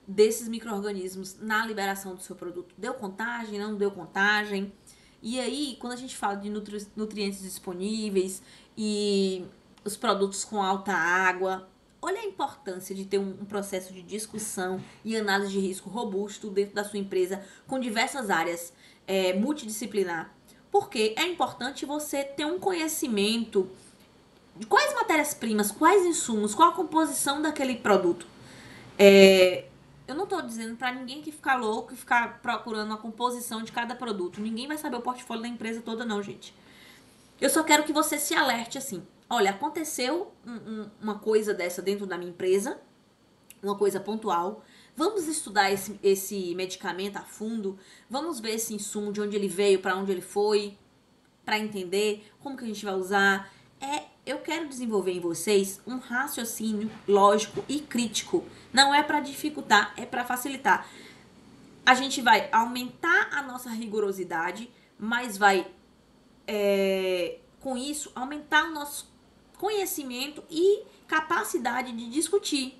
desses micro-organismos na liberação do seu produto? Deu contagem? Não deu contagem? E aí, quando a gente fala de nutrientes disponíveis e os produtos com alta água, Olha a importância de ter um processo de discussão e análise de risco robusto dentro da sua empresa, com diversas áreas multidisciplinar. Porque é importante você ter um conhecimento de quais matérias-primas, quais insumos, qual a composição daquele produto. Eu não tô dizendo pra ninguém que ficar louco e ficar procurando a composição de cada produto. Ninguém vai saber o portfólio da empresa toda, não, gente. Eu só quero que você se alerte assim. Olha, aconteceu uma coisa dessa dentro da minha empresa, uma coisa pontual. Vamos estudar esse medicamento a fundo. Vamos ver esse insumo, de onde ele veio, para onde ele foi, para entender como que a gente vai usar. Eu quero desenvolver em vocês um raciocínio lógico e crítico. Não é para dificultar, é para facilitar. A gente vai aumentar a nossa rigorosidade, mas vai com isso, aumentar o nosso conhecimento e capacidade de discutir.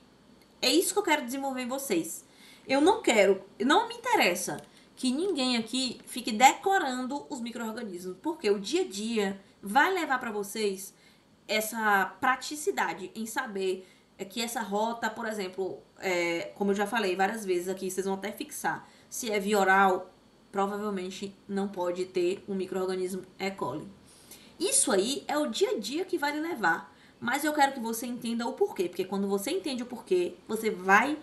É isso que eu quero desenvolver em vocês. Não me interessa que ninguém aqui fique decorando os micro-organismos, porque o dia a dia vai levar para vocês essa praticidade em saber que essa rota, por exemplo, como eu já falei várias vezes aqui, vocês vão até fixar, se é via oral, provavelmente não pode ter um micro-organismo E. coli. Isso aí é o dia a dia que vai lhe levar. Mas eu quero que você entenda o porquê. Porque quando você entende o porquê, você vai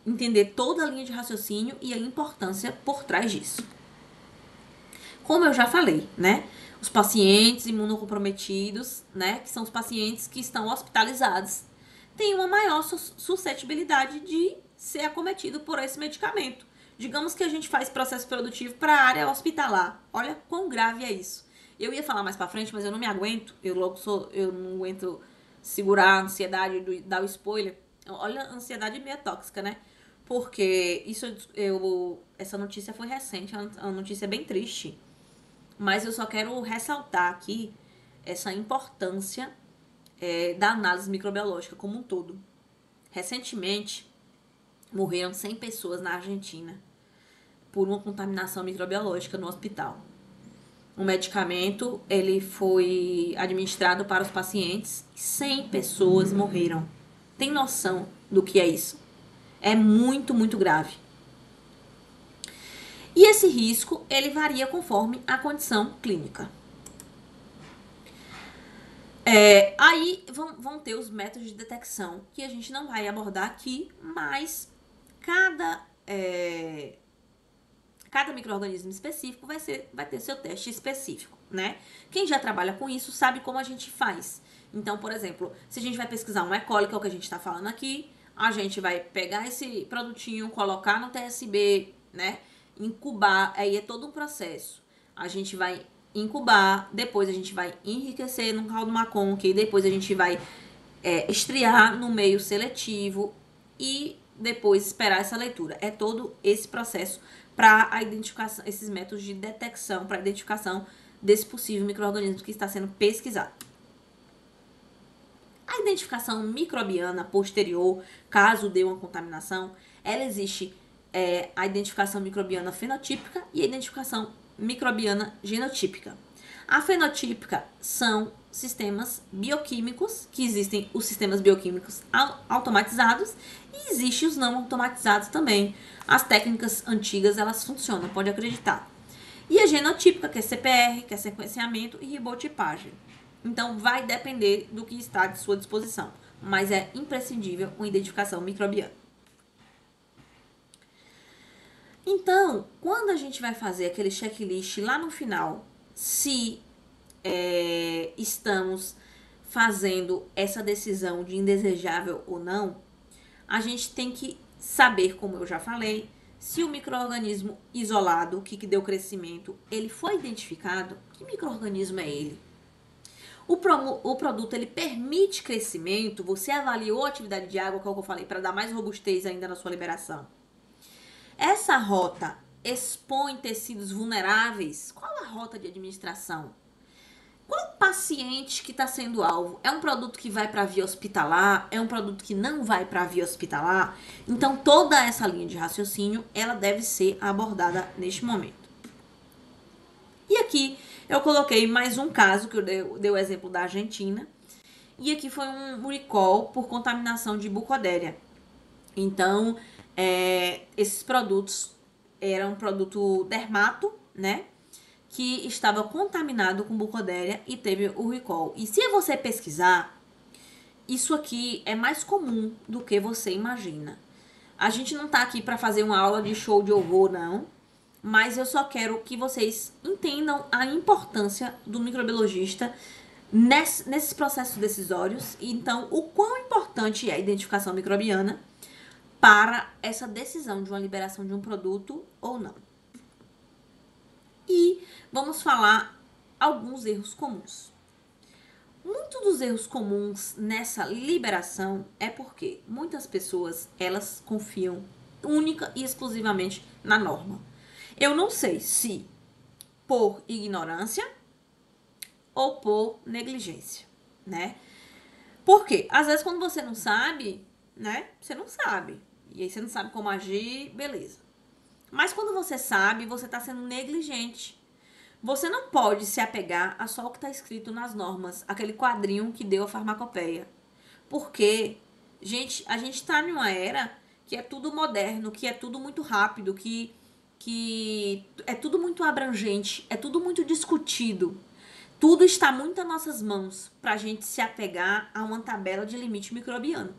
entender toda a linha de raciocínio e a importância por trás disso. Como eu já falei, né? Os pacientes imunocomprometidos, né? Que são os pacientes que estão hospitalizados, têm uma maior suscetibilidade de ser acometido por esse medicamento. Digamos que a gente faz processo produtivo para a área hospitalar. Olha quão grave é isso. Eu ia falar mais pra frente, mas eu não me aguento. Eu não aguento segurar a ansiedade de dar o spoiler. Olha, a ansiedade é meio tóxica, né? Porque essa notícia foi recente, é uma notícia bem triste. Mas eu só quero ressaltar aqui essa importância da análise microbiológica como um todo. Recentemente, morreram 100 pessoas na Argentina por uma contaminação microbiológica no hospital. O medicamento, ele foi administrado para os pacientes e 100 pessoas morreram. Tem noção do que é isso? É muito, muito grave. E esse risco, ele varia conforme a condição clínica. Aí vão ter os métodos de detecção, que a gente não vai abordar aqui, mas cada micro-organismo específico vai ter seu teste específico, né? Quem já trabalha com isso sabe como a gente faz. Então, por exemplo, se a gente vai pesquisar um E. coli, que é o que a gente está falando aqui, a gente vai pegar esse produtinho, colocar no TSB, né? Incubar, aí é todo um processo. A gente vai incubar, depois a gente vai enriquecer no caldo Maconque, depois a gente vai estriar no meio seletivo e depois esperar essa leitura. É todo esse processo para a identificação, esses métodos de detecção, para a identificação desse possível micro-organismo que está sendo pesquisado. A identificação microbiana posterior, caso dê uma contaminação, ela existe a identificação microbiana fenotípica e a identificação microbiana genotípica. A fenotípica são sistemas bioquímicos, que existem os sistemas bioquímicos automatizados e existem os não automatizados também. As técnicas antigas, elas funcionam, pode acreditar. E a genotípica, que é CPR, que é sequenciamento e ribotipagem. Então, vai depender do que está à sua disposição, mas é imprescindível uma identificação microbiana. Então, quando a gente vai fazer aquele checklist lá no final, se estamos fazendo essa decisão de indesejável ou não, a gente tem que saber, como eu já falei, se o micro-organismo isolado, o que deu crescimento, ele foi identificado, que micro-organismo é ele? O produto, ele permite crescimento, você avaliou a atividade de água, que é o que eu falei, para dar mais robustez ainda na sua liberação. Essa rota expõe tecidos vulneráveis? Qual a rota de administração? Qual paciente que está sendo alvo? É um produto que vai para a via hospitalar? É um produto que não vai para a via hospitalar? Então, toda essa linha de raciocínio, ela deve ser abordada neste momento. E aqui, eu coloquei mais um caso, que eu dei o exemplo da Argentina. E aqui foi um recall por contaminação de Burkholderia. Então, esses produtos eram um produto dermato, né? Que estava contaminado com Burkholderia e teve o recall. E se você pesquisar, isso aqui é mais comum do que você imagina. A gente não tá aqui para fazer uma aula de show de horror, não. Mas eu só quero que vocês entendam a importância do microbiologista nesses processos decisórios. E então, o quão importante é a identificação microbiana para essa decisão de uma liberação de um produto ou não. E vamos falar alguns erros comuns. Muitos dos erros comuns nessa liberação é porque muitas pessoas, elas confiam única e exclusivamente na norma. Eu não sei se por ignorância ou por negligência, né? Porque às vezes quando você não sabe, né? Você não sabe. E aí você não sabe como agir, beleza. Mas quando você sabe, você tá sendo negligente. Você não pode se apegar a só o que está escrito nas normas, aquele quadrinho que deu a farmacopeia. Porque, gente, a gente está numa era que é tudo moderno, que é tudo muito rápido, que é tudo muito abrangente, é tudo muito discutido. Tudo está muito às nossas mãos para a gente se apegar a uma tabela de limite microbiano.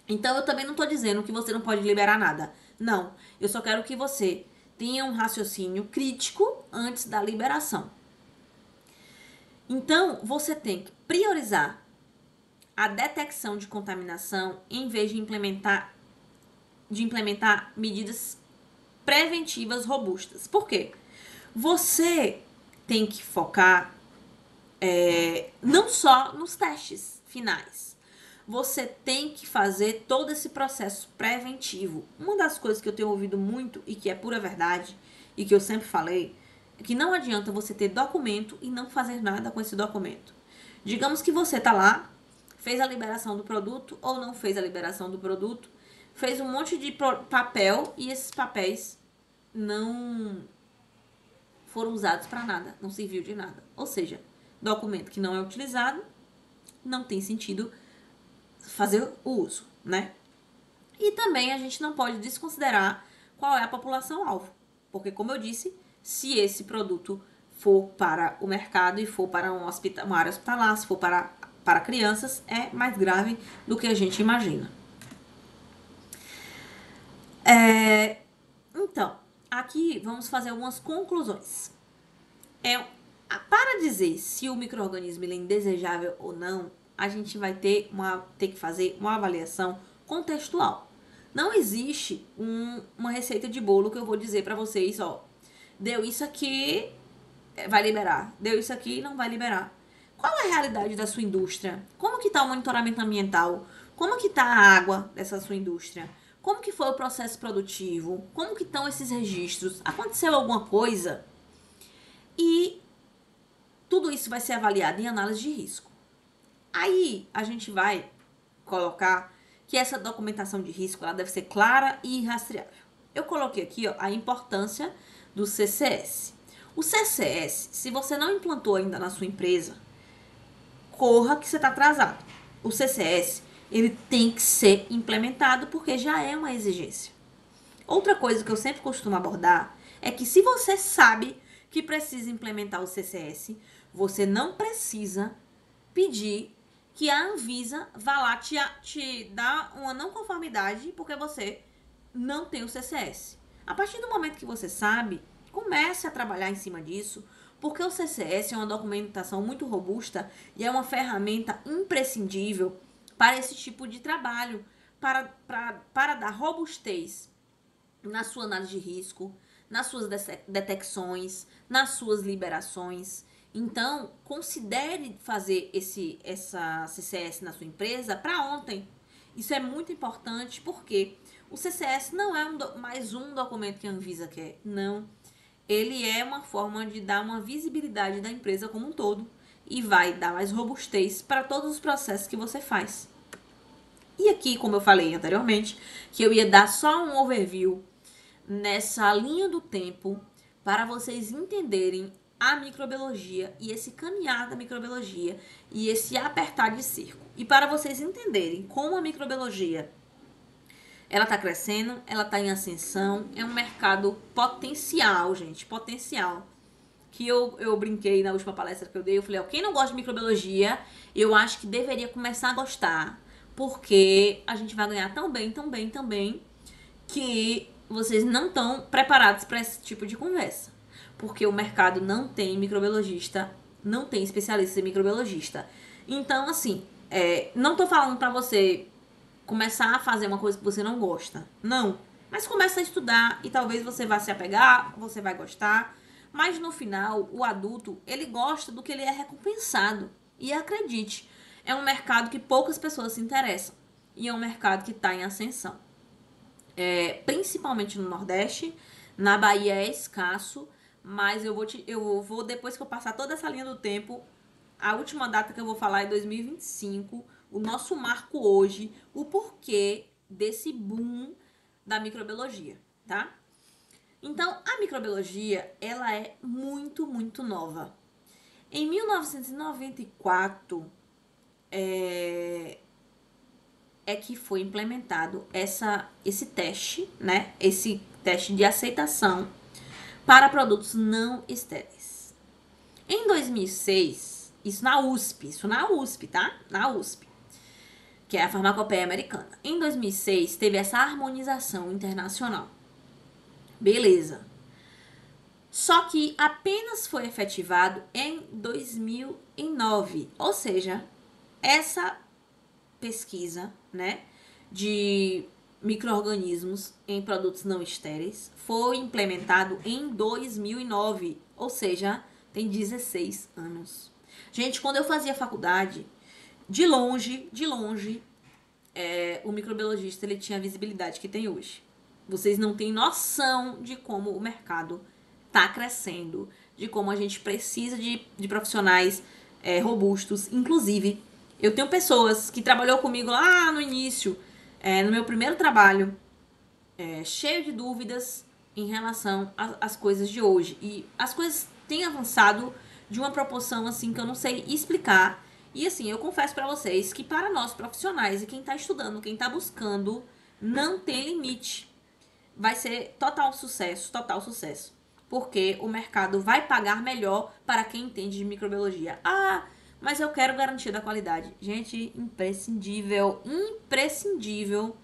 Então, eu também não estou dizendo que você não pode liberar nada. Não, eu só quero que você tenha um raciocínio crítico antes da liberação. Então, você tem que priorizar a detecção de contaminação em vez de implementar medidas preventivas robustas. Por quê? Você tem que focar não só nos testes finais. Você tem que fazer todo esse processo preventivo. Uma das coisas que eu tenho ouvido muito e que é pura verdade e que eu sempre falei é que não adianta você ter documento e não fazer nada com esse documento. Digamos que você tá lá, fez a liberação do produto ou não fez a liberação do produto, fez um monte de papel e esses papéis não foram usados para nada, não serviu de nada. Ou seja, documento que não é utilizado, não tem sentido fazer o uso, né? E também a gente não pode desconsiderar qual é a população-alvo. Porque, como eu disse, se esse produto for para o mercado e for para uma área hospitalar, se for para crianças, é mais grave do que a gente imagina. Então, aqui vamos fazer algumas conclusões. Para dizer se o micro-organismo é indesejável ou não, a gente vai ter que fazer uma avaliação contextual. Não existe uma receita de bolo que eu vou dizer para vocês, ó, deu isso aqui, vai liberar. Deu isso aqui, não vai liberar. Qual é a realidade da sua indústria? Como que está o monitoramento ambiental? Como que está a água dessa sua indústria? Como que foi o processo produtivo? Como que estão esses registros? Aconteceu alguma coisa? E tudo isso vai ser avaliado em análise de risco. Aí a gente vai colocar que essa documentação de risco ela deve ser clara e rastreável. Eu coloquei aqui ó, a importância do CCS. O CCS, se você não implantou ainda na sua empresa, corra que você está atrasado. O CCS, ele tem que ser implementado porque já é uma exigência. Outra coisa que eu sempre costumo abordar é que se você sabe que precisa implementar o CCS, você não precisa pedir que a Anvisa vá lá te dar uma não conformidade porque você não tem o CCS. A partir do momento que você sabe, comece a trabalhar em cima disso, porque o CCS é uma documentação muito robusta e é uma ferramenta imprescindível para esse tipo de trabalho, para dar robustez na sua análise de risco, nas suas detecções, nas suas liberações. Então, considere fazer essa CCS na sua empresa para ontem. Isso é muito importante porque o CCS não é mais um documento que a Anvisa quer, não. Ele é uma forma de dar uma visibilidade da empresa como um todo e vai dar mais robustez para todos os processos que você faz. E aqui, como eu falei anteriormente, que eu ia dar só um overview nessa linha do tempo para vocês entenderem a microbiologia e esse caminhar da microbiologia e esse apertar de circo. E para vocês entenderem como a microbiologia ela tá crescendo, ela tá em ascensão, é um mercado potencial, gente, potencial. Que eu brinquei na última palestra que eu dei, eu falei, ó, quem não gosta de microbiologia, eu acho que deveria começar a gostar, porque a gente vai ganhar tão bem, tão bem, tão bem, que vocês não estão preparados para esse tipo de conversa. Porque o mercado não tem microbiologista, não tem especialista em microbiologista. Então, assim, não tô falando para você começar a fazer uma coisa que você não gosta. Não. Mas começa a estudar e talvez você vá se apegar, você vai gostar. Mas no final, o adulto, ele gosta do que ele é recompensado. E acredite, é um mercado que poucas pessoas se interessam. E é um mercado que está em ascensão. Principalmente no Nordeste. Na Bahia é escasso. Mas eu vou, depois que eu passar toda essa linha do tempo, a última data que eu vou falar é 2025. O nosso marco hoje, o porquê desse boom da microbiologia, tá? Então, a microbiologia, ela é muito, muito nova. Em 1994, é que foi implementado esse teste, né? Esse teste de aceitação para produtos não estéreis. Em 2006, isso na USP, tá? Na USP, que é a farmacopeia americana. Em 2006, teve essa harmonização internacional. Beleza. Só que apenas foi efetivado em 2009. Ou seja, essa pesquisa, né, de micro-organismos em produtos não estéreis foi implementado em 2009. Ou seja, tem 16 anos. Gente, quando eu fazia faculdade, de longe, o microbiologista ele tinha a visibilidade que tem hoje. Vocês não têm noção de como o mercado está crescendo, de como a gente precisa de profissionais robustos. Inclusive, eu tenho pessoas que trabalhou comigo lá no início, no meu primeiro trabalho, cheio de dúvidas em relação às coisas de hoje. E as coisas têm avançado de uma proporção assim que eu não sei explicar. E assim, eu confesso para vocês que para nós profissionais e quem tá estudando, quem tá buscando, não tem limite. Vai ser total sucesso, total sucesso. Porque o mercado vai pagar melhor para quem entende de microbiologia. Ah, mas eu quero garantia da qualidade. Gente, imprescindível, imprescindível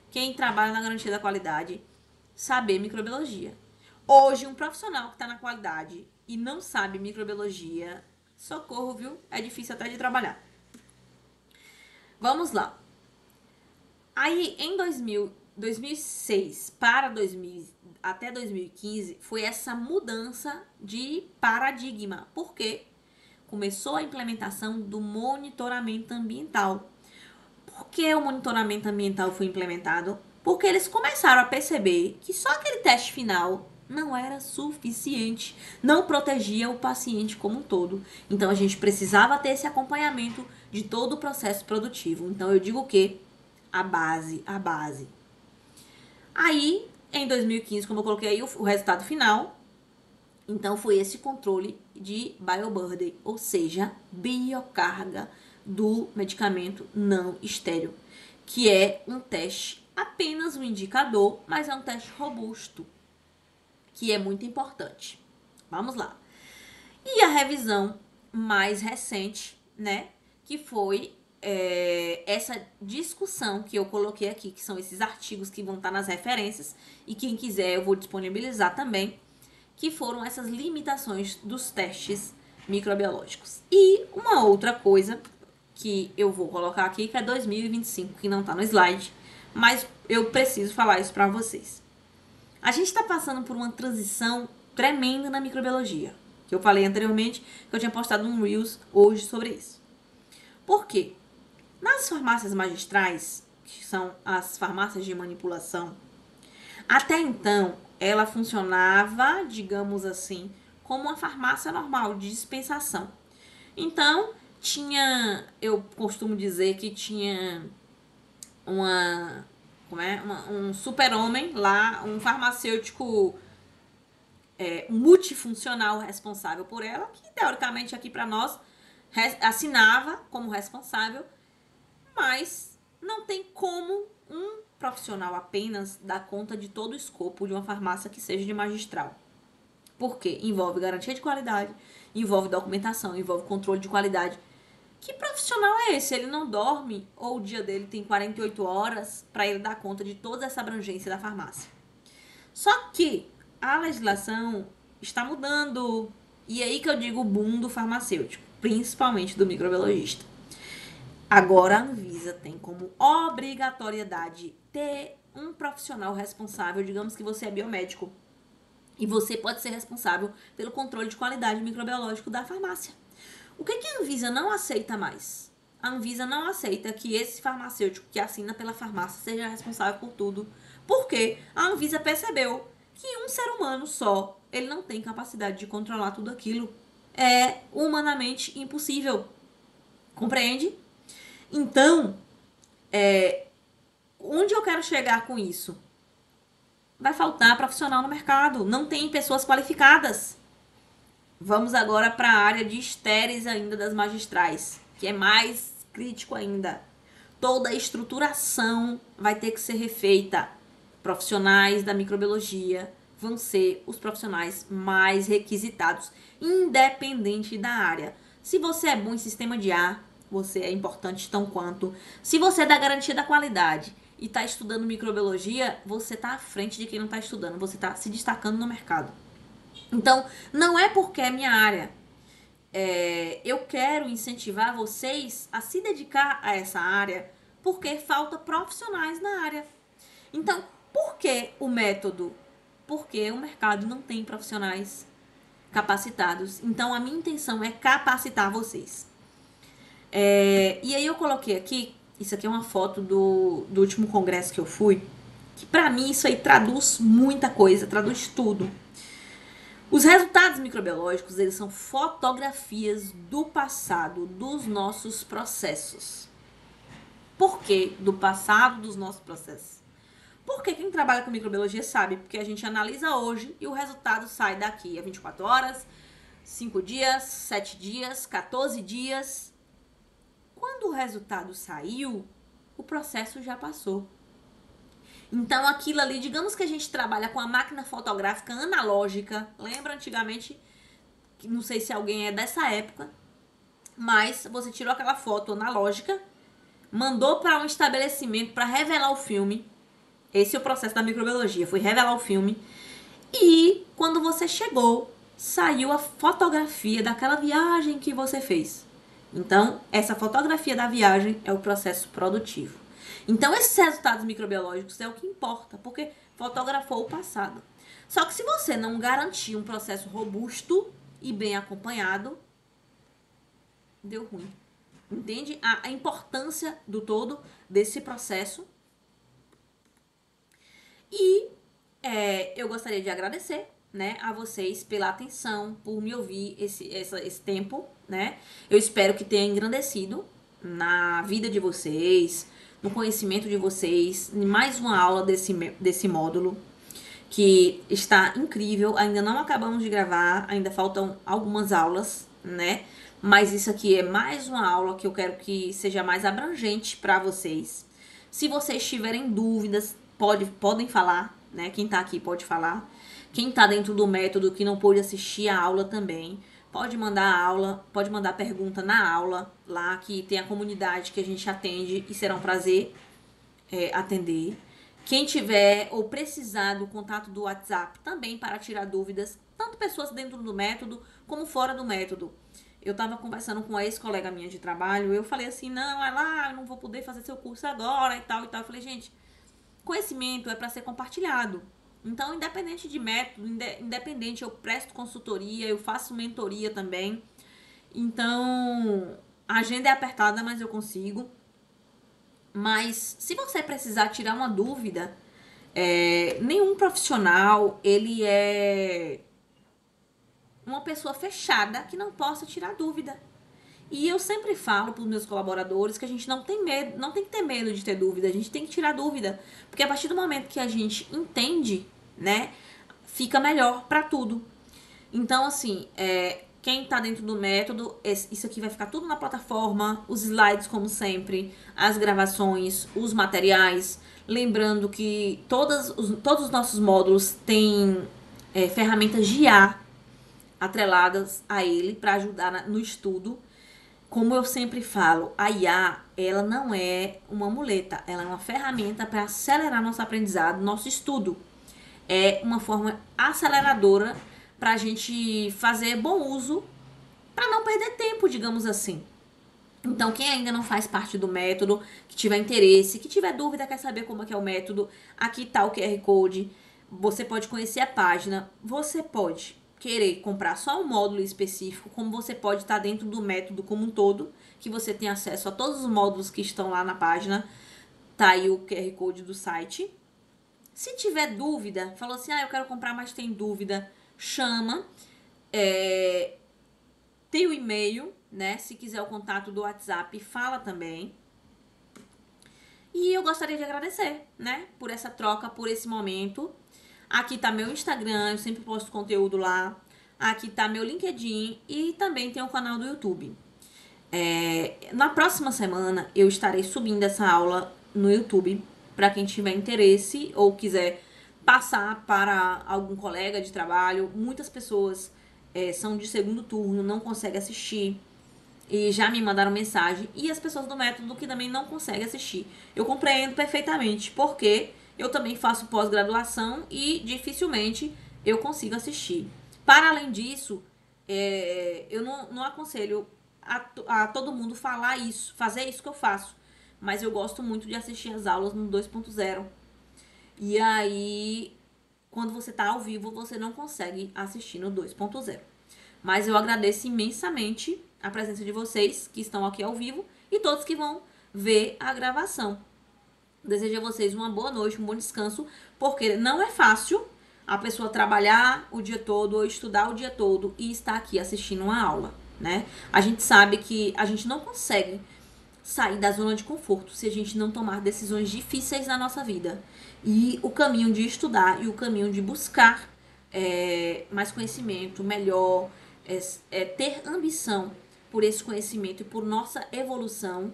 quem trabalha na garantia da qualidade saber microbiologia. Hoje, um profissional que está na qualidade e não sabe microbiologia, socorro, viu? É difícil até de trabalhar. Vamos lá. Aí, em 2006 para 2000, até 2015, foi essa mudança de paradigma. Por quê? Começou a implementação do monitoramento ambiental. Por que o monitoramento ambiental foi implementado? Porque eles começaram a perceber que só aquele teste final não era suficiente, não protegia o paciente como um todo. Então a gente precisava ter esse acompanhamento de todo o processo produtivo. Então eu digo que a base. Aí, em 2015, como eu coloquei aí o resultado final, então foi esse controle de bioburden, ou seja, biocarga do medicamento não estéril, que é um teste, apenas um indicador, mas é um teste robusto, que é muito importante. Vamos lá. E a revisão mais recente, né, que foi essa discussão que eu coloquei aqui, que são esses artigos que vão estar nas referências, e quem quiser eu vou disponibilizar também, que foram essas limitações dos testes microbiológicos. E uma outra coisa que eu vou colocar aqui, que é 2025, que não está no slide, mas eu preciso falar isso para vocês. A gente está passando por uma transição tremenda na microbiologia, que eu falei anteriormente, que eu tinha postado um Reels hoje sobre isso. Por quê? Nas farmácias magistrais, que são as farmácias de manipulação, até então ela funcionava, digamos assim, como uma farmácia normal de dispensação. Então, eu costumo dizer que tinha um super-homem lá, um farmacêutico multifuncional responsável por ela, que teoricamente aqui para nós assinava como responsável, mas não tem como um profissional apenas dar conta de todo o escopo de uma farmácia que seja de magistral. Porque envolve garantia de qualidade, envolve documentação, envolve controle de qualidade. Que profissional é esse? Ele não dorme ou o dia dele tem 48 horas para ele dar conta de toda essa abrangência da farmácia. Só que a legislação está mudando. E é aí que eu digo o boom do farmacêutico, principalmente do microbiologista. Agora a Anvisa tem como obrigatoriedade ter um profissional responsável, digamos que você é biomédico, e você pode ser responsável pelo controle de qualidade microbiológico da farmácia. O que a Anvisa não aceita mais? A Anvisa não aceita que esse farmacêutico que assina pela farmácia seja responsável por tudo, porque a Anvisa percebeu que um ser humano só, ele não tem capacidade de controlar tudo aquilo. É humanamente impossível. Compreende? Então, onde eu quero chegar com isso? Vai faltar profissional no mercado. Não tem pessoas qualificadas. Vamos agora para a área de estéreis ainda das magistrais, que é mais crítico ainda. Toda a estruturação vai ter que ser refeita. Profissionais da microbiologia vão ser os profissionais mais requisitados, independente da área. Se você é bom em sistema de ar, você é importante tão quanto. Se você dá garantia da qualidade e está estudando microbiologia, você está à frente de quem não está estudando. Você está se destacando no mercado. Então, não é porque é minha área. Eu quero incentivar vocês a se dedicar a essa área porque falta profissionais na área. Então, por que o método? Porque o mercado não tem profissionais capacitados. Então, a minha intenção é capacitar vocês. E aí eu coloquei aqui, isso aqui é uma foto do último congresso que eu fui, que pra mim isso aí traduz muita coisa, traduz tudo. Os resultados microbiológicos, eles são fotografias do passado dos nossos processos. Por que do passado dos nossos processos? Porque quem trabalha com microbiologia sabe, porque a gente analisa hoje e o resultado sai daqui a 24 horas, 5 dias, 7 dias, 14 dias. Quando o resultado saiu, o processo já passou. Então, aquilo ali, digamos que a gente trabalha com a máquina fotográfica analógica. Lembra antigamente, não sei se alguém é dessa época, mas você tirou aquela foto analógica, mandou para um estabelecimento para revelar o filme. Esse é o processo da microbiologia, foi revelar o filme. E quando você chegou, saiu a fotografia daquela viagem que você fez. Então, essa fotografia da viagem é o processo produtivo. Então, esses resultados microbiológicos é o que importa, porque fotografou o passado. Só que se você não garantir um processo robusto e bem acompanhado, deu ruim. Entende a importância do todo desse processo? E eu gostaria de agradecer, né, a vocês pela atenção, por me ouvir esse tempo, né? Eu espero que tenha engrandecido na vida de vocês, no conhecimento de vocês, em mais uma aula desse módulo, que está incrível. Ainda não acabamos de gravar, ainda faltam algumas aulas, né? Mas isso aqui é mais uma aula que eu quero que seja mais abrangente para vocês. Se vocês tiverem dúvidas, podem falar, né? Quem tá aqui pode falar. Quem tá dentro do método que não pôde assistir a aula também, pode mandar aula, pode mandar pergunta na aula, lá que tem a comunidade que a gente atende e será um prazer atender. Quem tiver ou precisar do contato do WhatsApp também para tirar dúvidas, tanto pessoas dentro do método como fora do método. Eu tava conversando com uma ex-colega minha de trabalho, eu falei assim, não, eu não vou poder fazer seu curso agora e tal e tal. Eu falei, gente, conhecimento é para ser compartilhado. Então, independente de método, independente, eu presto consultoria, eu faço mentoria também. Então, a agenda é apertada, mas eu consigo. Mas, se você precisar tirar uma dúvida, nenhum profissional, ele é uma pessoa fechada que não possa tirar dúvida. E eu sempre falo para os meus colaboradores que a gente não tem medo, não tem que ter medo de ter dúvida, a gente tem que tirar dúvida. Porque a partir do momento que a gente entende, né, fica melhor para tudo. Então, assim, quem tá dentro do método, isso aqui vai ficar tudo na plataforma, os slides, como sempre, as gravações, os materiais. Lembrando que todos os nossos módulos têm ferramentas de IA atreladas a ele para ajudar no estudo. Como eu sempre falo, a IA, ela não é uma muleta, ela é uma ferramenta para acelerar nosso aprendizado, nosso estudo. É uma forma aceleradora para a gente fazer bom uso, para não perder tempo, digamos assim. Então, quem ainda não faz parte do método, que tiver interesse, que tiver dúvida, quer saber como é que é o método, aqui tá o QR Code. Você pode conhecer a página, você pode querer comprar só um módulo específico, como você pode estar dentro do método como um todo, que você tem acesso a todos os módulos que estão lá na página. Tá aí o QR Code do site. Se tiver dúvida, falou assim, eu quero comprar, mas tem dúvida, chama. Tem o e-mail, né? Se quiser o contato do WhatsApp, fala também. E eu gostaria de agradecer, né? Por essa troca, por esse momento. Aqui tá meu Instagram, eu sempre posto conteúdo lá. Aqui tá meu LinkedIn e também tem o canal do YouTube. Na próxima semana eu estarei subindo essa aula no YouTube para quem tiver interesse ou quiser passar para algum colega de trabalho. Muitas pessoas são de segundo turno, não conseguem assistir e já me mandaram mensagem. E as pessoas do método que também não conseguem assistir. Eu compreendo perfeitamente, porque eu também faço pós-graduação e dificilmente eu consigo assistir. Para além disso, eu não aconselho a todo mundo fazer isso que eu faço. Mas eu gosto muito de assistir as aulas no 2.0. E aí, quando você tá ao vivo, você não consegue assistir no 2.0. Mas eu agradeço imensamente a presença de vocês que estão aqui ao vivo e todos que vão ver a gravação. Desejo a vocês uma boa noite, um bom descanso, porque não é fácil a pessoa trabalhar o dia todo ou estudar o dia todo e estar aqui assistindo uma aula, né? A gente sabe que a gente não consegue sair da zona de conforto se a gente não tomar decisões difíceis na nossa vida. E o caminho de estudar e o caminho de buscar mais conhecimento, melhor, ter ambição por esse conhecimento e por nossa evolução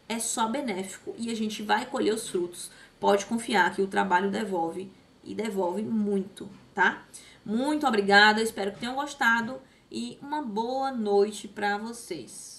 é só benéfico e a gente vai colher os frutos. Pode confiar que o trabalho devolve e devolve muito, tá? Muito obrigada, espero que tenham gostado e uma boa noite para vocês.